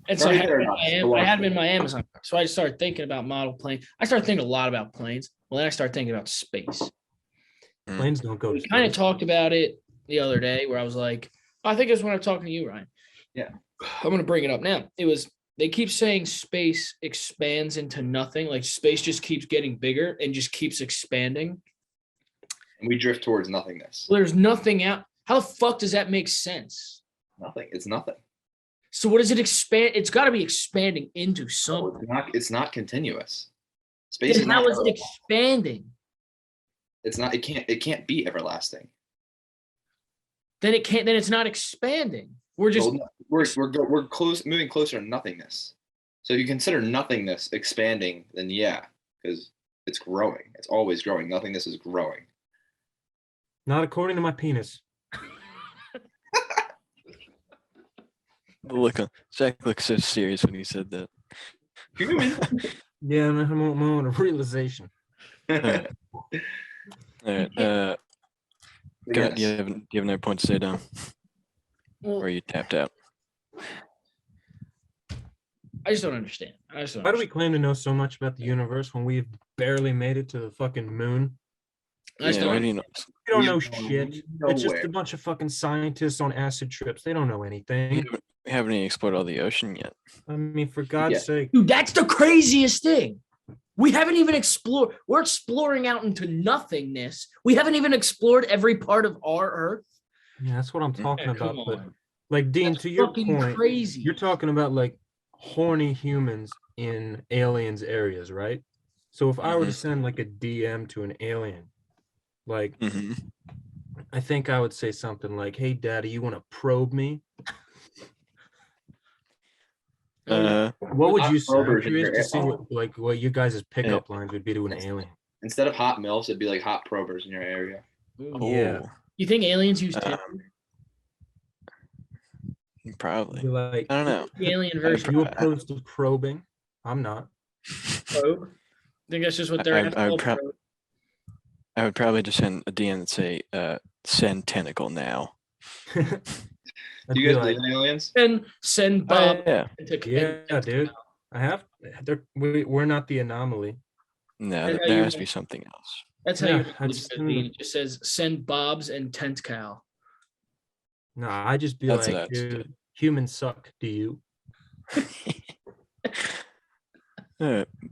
And so I Very had, fair them in enough. my, Go I on. had them in my Amazon. So I started thinking about model plane. I started thinking a lot about planes. Well, then I started thinking about space. Planes don't go We to kind of space. talked about it the other day where I was like, I think it's when I'm talking to you, Ryan. Yeah. I'm going to bring it up now. They keep saying space expands into nothing. Like space just keeps getting bigger and just keeps expanding. and we drift towards nothingness. Well, there's nothing out. How the fuck does that make sense? Nothing. It's nothing. So what does it expand? It's got to be expanding into So something. it's not continuous. Space Then is how not. is it expanding? It's not. It can't be everlasting. Then it can't. Then it's not expanding. We're just. So we're close, moving closer to nothingness. So if you consider nothingness expanding, then yeah, because it's growing. It's always growing. Nothingness is growing. Not according to my penis. Zach looked so serious when he said that. Human. Yeah, I'm having a moment of realization. All right. Yes. Do you have another point to say, Dom? Well, Or are you tapped out? I just don't understand. Why do we claim to know so much about the universe when we've barely made it to the fucking moon? I just Yeah, don't what do you know? We don't We know don't shit. know It's just where. a bunch of fucking scientists on acid trips. They don't know anything. We haven't even explored all the ocean yet. I mean, for God's Yeah. sake. Dude, that's the craziest thing. We haven't even explored. We're exploring out into nothingness. We haven't even explored every part of our Earth. Yeah, that's what I'm talking Yeah, about. come But on. like Dean, That's to your fucking point, crazy. you're talking about like horny humans in aliens areas, right? So if I were to Mhm. send like a DM to an alien, like Mm-hmm. I think I would say something like, "Hey, Daddy, you want to probe me?" What would Hot you say? I'm probers in curious your to air- see what you guys' pickup lines would be to an alien. Instead of hot milfs, it'd be like hot probers in your area. Yeah. You think aliens use Uh, Tinder? Probably. Be like, I don't know. The alien "Are version you of opposed to probing? I'm not. probe? I think that's just what they're I would probably just send a DM and say, send tentacle now. I'd Do you be guys like, believe in aliens? And send Bob. Yeah. yeah, dude. I have. We're not the anomaly. No, And how there you has to be want- something else. That's how Yeah, you. that's- It just says send Bob's and tent cow. No, I just be That's like, good. dude, humans suck. Do you? All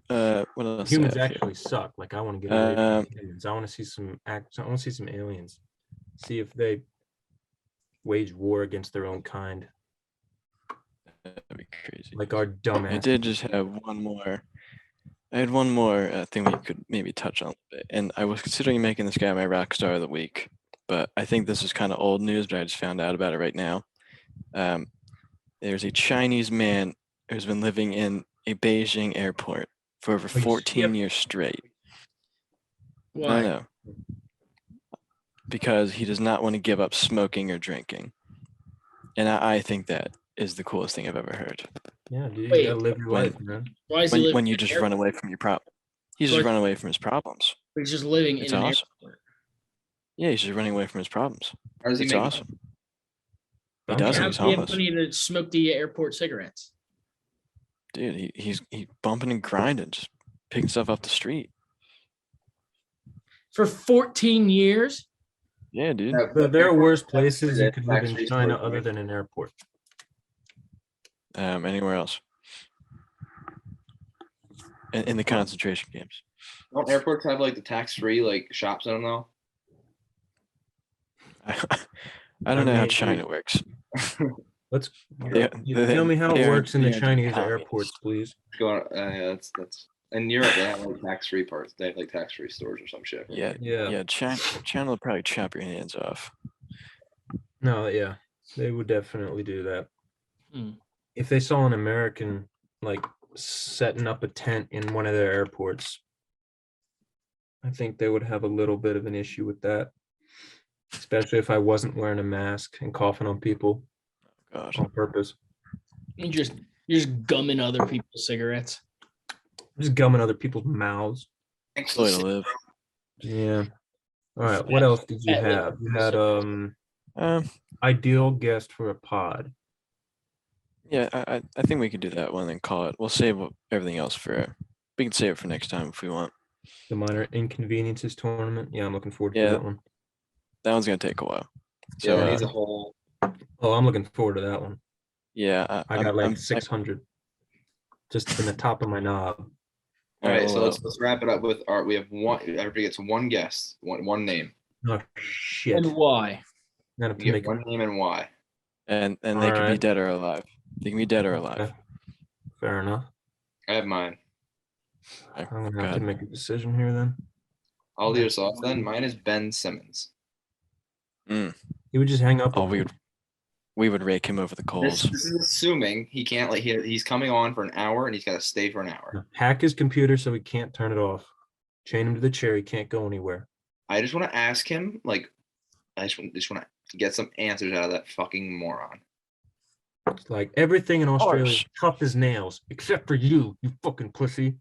right. What else? Humans do I have here? actually suck. Like I want to get away Um, from humans. I want to see some I want to see some aliens. See if they wage war against their own kind, That'd be crazy. like our I dumbass. did just have one more. I had one more thing we could maybe touch on a bit, and I was considering making this guy my rock star of the week, but I think this is kind of old news, but I just found out about it right now. There's a Chinese man who's been living in a Beijing airport for over you 14 years straight. Why? No, because he does not want to give up smoking or drinking, and I think that is the coolest thing I've ever heard. Yeah, dude, Wait, you gotta live your when- life, man. Why is he living When you in an just run airport? away from your problem, he's just But- running away from his problems. He's just living It's in an awesome. airport. Yeah, he's just running away from his problems. How does he It's make awesome. He Okay. doesn't. How He's does he have homeless. money to smoke the airport cigarettes? Dude, he's bumping and grinding, just picking stuff off the street. For 14 years? Yeah, dude. But there are worse places you That's could live in actually China so other funny. than an airport. Anywhere else? In the concentration camps. Don't airports have like the tax-free like shops in them though? I don't know how mean, China works. Let's They- tell me how it they are- works in the they are Chinese communist. airports, please. Going, yeah, that's in Europe they have like tax-free parts. They have like tax-free stores or some shit. Yeah, Yeah. yeah. China will probably chop your hands off. No, yeah, they would definitely do that. Hmm. If they saw an American like setting up a tent in one of their airports, I think they would have a little bit of an issue with that, especially if I wasn't wearing a mask and coughing on people God. on purpose. You're just gumming other people's cigarettes. Just gumming other people's mouths. It's the way to live. Yeah. All right. What else did you Fat lip. have? You had Um, ideal guest for a pod. yeah, I think we could do that one and call it. We'll save everything else for. We can save it for next time if we want. The minor inconveniences tournament. Yeah, I'm looking forward to Yeah. that one. That one's gonna take a while. Yeah, So it needs a uh, whole. Oh, I'm looking forward to that one. yeah, I got like 600 just in the top of my knob. All right, so well, let's wrap it up with our. We have one. Everybody gets one guess, one name. Oh shit! And why? Now I have You to get make one name and why. and they can be Alright. dead or alive. They can be dead or alive. Okay. Fair enough. I have mine. Okay, I'm go gonna have to ahead. make a decision here then. I'll lead us off then. Mine is Ben Simmons. He would just hang up. Oh, on me. we would rake him over the This, coals. this is assuming he can't like he's coming on for an hour and he's got to stay for an hour. Hack his computer so he can't turn it off. Chain him to the chair. He can't go anywhere. I just want to ask him like, I just want to get some answers out of that fucking moron. It's like everything in Australia is course. tough as nails, except for you, you fucking pussy.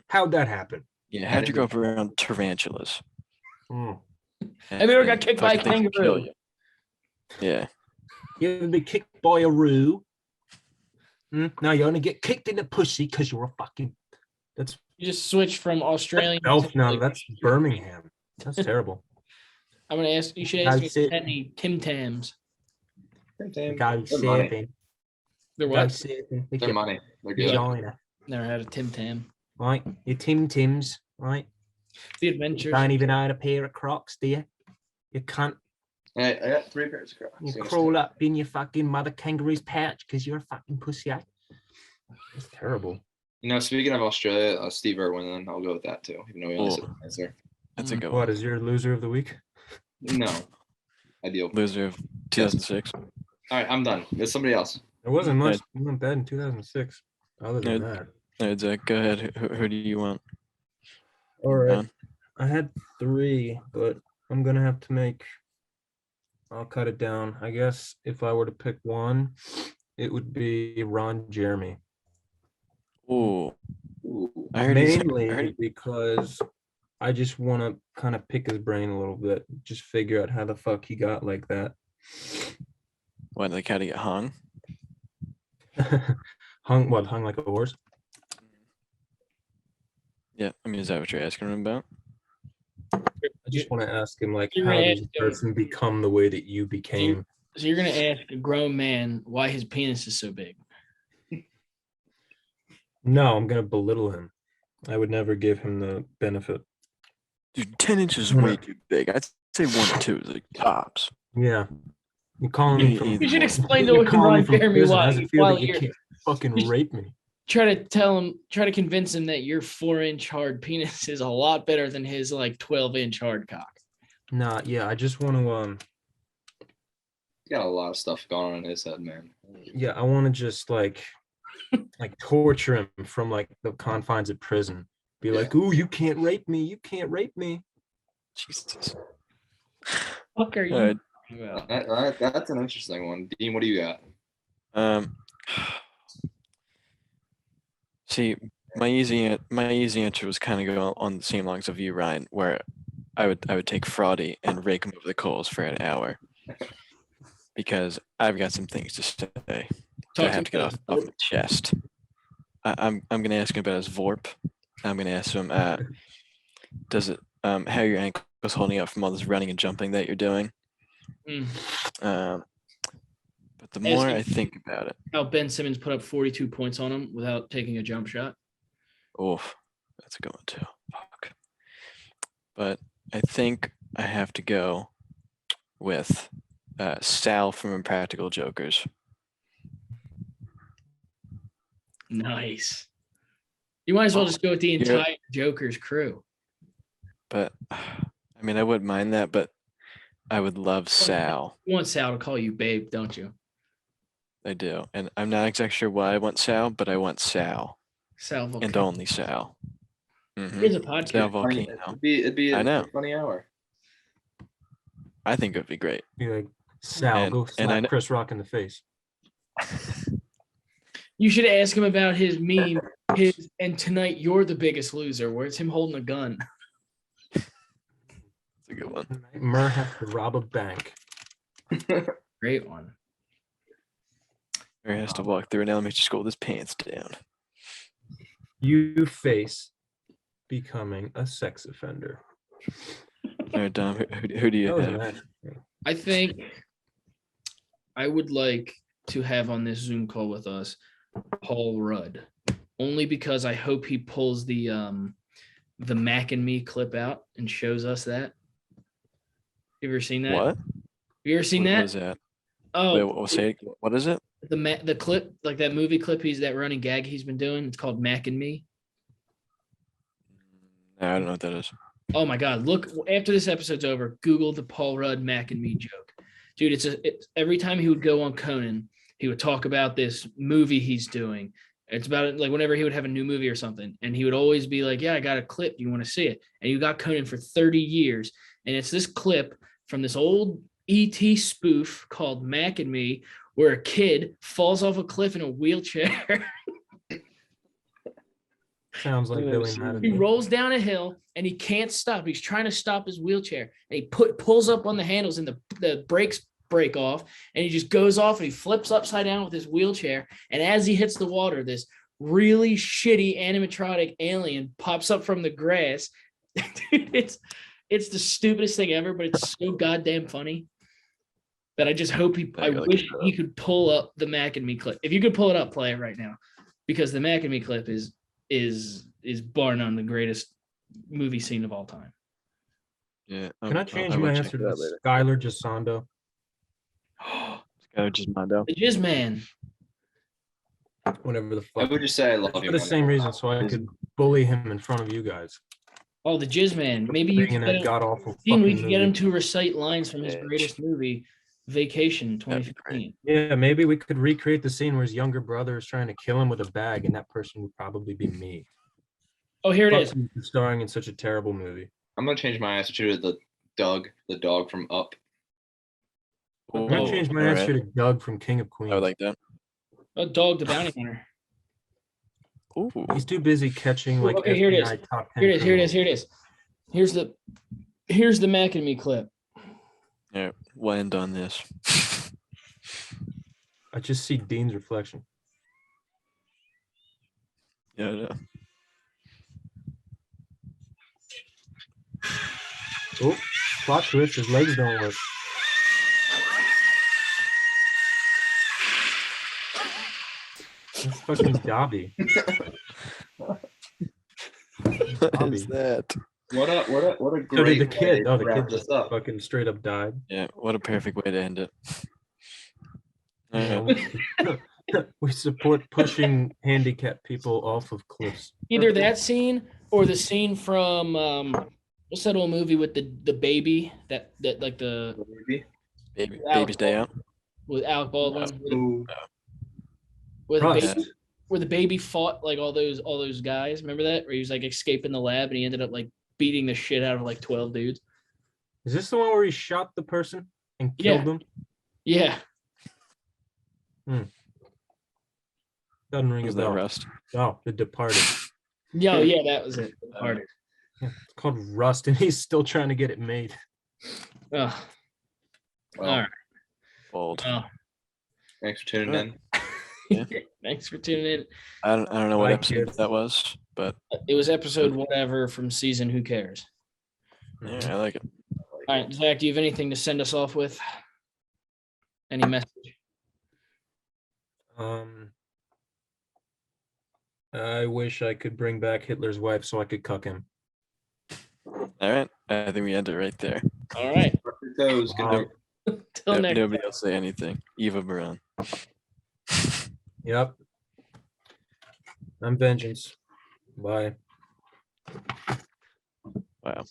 How'd that happen? Yeah, how'd you go up around tarantulas? Mm. Have you ever got and kicked by a fucking things would kill kangaroo? you? Yeah. You ever been kicked by a roo? No, you only get kicked in the pussy because you're a fucking. That's You just switched from Australian. no, to, no, like, that's Birmingham. That's terrible. I'm gonna ask. You should I'd ask me if say- you had any Tim Tams. Go They're money. seven. They're Go what? seven. They're money. They're good. Vagina. Never had a Tim Tam. Right? Your Tim Tims, right? The You Adventures. don't even own a pair of Crocs, do you? You can't. I got 3 pairs of Crocs. You crawl up in your fucking mother kangaroo's pouch because you're a fucking pussy. It's terrible. You know, speaking of Australia, Steve Irwin, then I'll go with that too. Even though we only said the answer. That's a good What one. is your loser of the week? No. Ideal. Loser of 2006. All right, I'm done. There's somebody else. There wasn't Right. much. It wasn't bad in 2006. Other than Yeah. that. All right, Zach, go ahead. Who do you want? All right. John? I had 3, but I'm gonna have to make. I'll cut it down. I guess if I were to pick one, it would be Ron Jeremy. Ooh, Ooh. I heard he's. Mainly because I just want to kind of pick his brain a little bit, just figure out how the fuck he got like that. What, like how to get hung? Hung like a horse? Yeah, I mean, is that what you're asking him about? I just want to ask him like, You're how gonna does a ask him- person become the way that you became? So you're gonna ask a grown man why his penis is so big. No, I'm gonna belittle him. I would never give him the benefit. Dude, 10 inches is way too big. I'd say 1 or 2 is like tops. Yeah. You're calling me from. You should explain to you're him, calling me Ron from Jeremy, prison. why, How's it feel while that you you're can't fucking Just- rape me? try to convince him that your 4-inch hard penis is a lot better than his like 12-inch hard cock. Nah, yeah, I just want to He's got a lot of stuff going on in his head, man. yeah, I want to just like torture him from like the confines of prison. Be like, ooh, you can't rape me. You can't rape me. Jesus. Fuck are you? All right. talking about? That's an interesting one. Dean, what do you got? See, my easy answer was kind of go on the same lines of you, Ryan, where I would take Fraudy and rake him over the coals for an hour because I've got some things to say that I Talk have to get me off my chest. I'm gonna ask him about his VORP. I'm gonna ask him, does it how are your ankles holding up from all this running and jumping that you're doing? Mm. But the more Asking- I think about it, How Ben Simmons put up 42 points on him without taking a jump shot. oof, that's a good one too. Fuck. But I think I have to go with Sal from Impractical Jokers. Nice. You might as well just go with the You're- entire Joker's crew. But I mean, I wouldn't mind that, but I would love Sal. You want Sal to call you babe, don't you? I do. And I'm not exactly sure why I want Sal, but I want Sal Sal and Volcano. only Sal. Mhm. Here's a Sal podcast. Funny- Volcano. it'd be I a know. funny hour. I think it would be great. Be like, Sal, And- go and I slap know- Chris Rock in the face. You should ask him about his meme, and tonight you're the biggest loser, where it's him holding a gun. It's a good one. Murr has to rob a bank. Great one. Or he has to walk through an elementary school with his pants down. You face becoming a sex offender. All right, Dom, who do you That was have? nice. I think I would like to have on this Zoom call with us Paul Rudd, only because I hope he pulls the Mac and Me clip out and shows us that. You ever seen that? What? Have you ever seen What that? is that? Oh, Wait, we'll say it. What is it? the clip, like that movie clip, that running gag he's been doing. It's called Mac and Me. No, I don't know what that is. Oh my God! Look, after this episode's over, Google the Paul Rudd Mac and Me joke, dude. It's every time he would go on Conan, he would talk about this movie he's doing. It's about like whenever he would have a new movie or something, and he would always be like, "Yeah, I got a clip. Do you want to see it?" And you got Conan for 30 years, and it's this clip from this old ET spoof called Mac and Me, where a kid falls off a cliff in a wheelchair. Sounds like I've Billy seen Madison. He rolls down a hill and he can't stop. He's trying to stop his wheelchair, and he pulls up on the handles, and the brakes break off, and he just goes off and he flips upside down with his wheelchair. And as he hits the water, this really shitty animatronic alien pops up from the grass. Dude, it's the stupidest thing ever, but it's so goddamn funny that I just hope I gotta wish look it he could pull up the Mac and Me clip. If you could pull it up, play it right now, because the Mac and Me clip is bar none the greatest movie scene of all time. Yeah. Can I change will my check answer it to out later. Skylar Gisondo? Skylar Gismondo. The Jizz Man. Whatever the I fuck. would just say I love For you. the man. same reason, so I could bully him in front of you guys. Oh, the Jizz Man. Maybe you Being in can a get him, god awful Dean, we fucking could get him movie. to recite lines from his Yeah. greatest movie, Vacation That'd be great. 2015. Yeah, maybe we could recreate the scene where his younger brother is trying to kill him with a bag, and that person would probably be me. Oh, here it Fuck is. you for starring in such a terrible movie. I'm gonna change my answer to the dog from Up. I'm gonna Ooh, change my all answer right. to Doug from King of Queens. I would like that. A Dog the Bounty Hunter. Ooh. He's too busy catching like Okay, here it is. FBI top 10 Here it is. Here it is. criminals. Here it is. Here's the Mac and Me clip. Yeah, we'll end on this. I just see Dean's reflection. Yeah, yeah. Oh, plot twist, his legs don't work. That's fucking Dobby. What Bobby. is that? What a So great did the kid. way Oh, to the wrap kid this just up. fucking straight up died. Yeah, what a perfect way to end it. All You right. know, we support pushing handicapped people off of cliffs. Either that scene or the scene from what's that old movie with the baby that like the Baby's Day Out. with Alec Baldwin Ooh. where the Rust. baby where the baby fought like all those guys. Remember that? Where he was like escaping the lab and he ended up like beating the shit out of like 12 dudes. Is this the one where he shot the person and Yeah. killed them? Yeah. Doesn't ring a Was that bell. Rust? Oh, The Departed. Yeah, yeah, that was it. Hard. It's called Rust, and he's still trying to get it made. Oh, Well, all right. Bold. Oh. Thanks for tuning in. Yeah. Thanks for tuning in. I don't know what Bye, episode kids. that was, but It was episode whatever from season Who Cares? yeah, I like it. All right, Zach, do you have anything to send us off with? Any message? I wish I could bring back Hitler's wife so I could cuck him. All right. I think we end it right there. All right. Toes. Good Wow. night. Till next. Nobody else say anything. Eva Brown. Yep. I'm vengeance. Bye. Wow.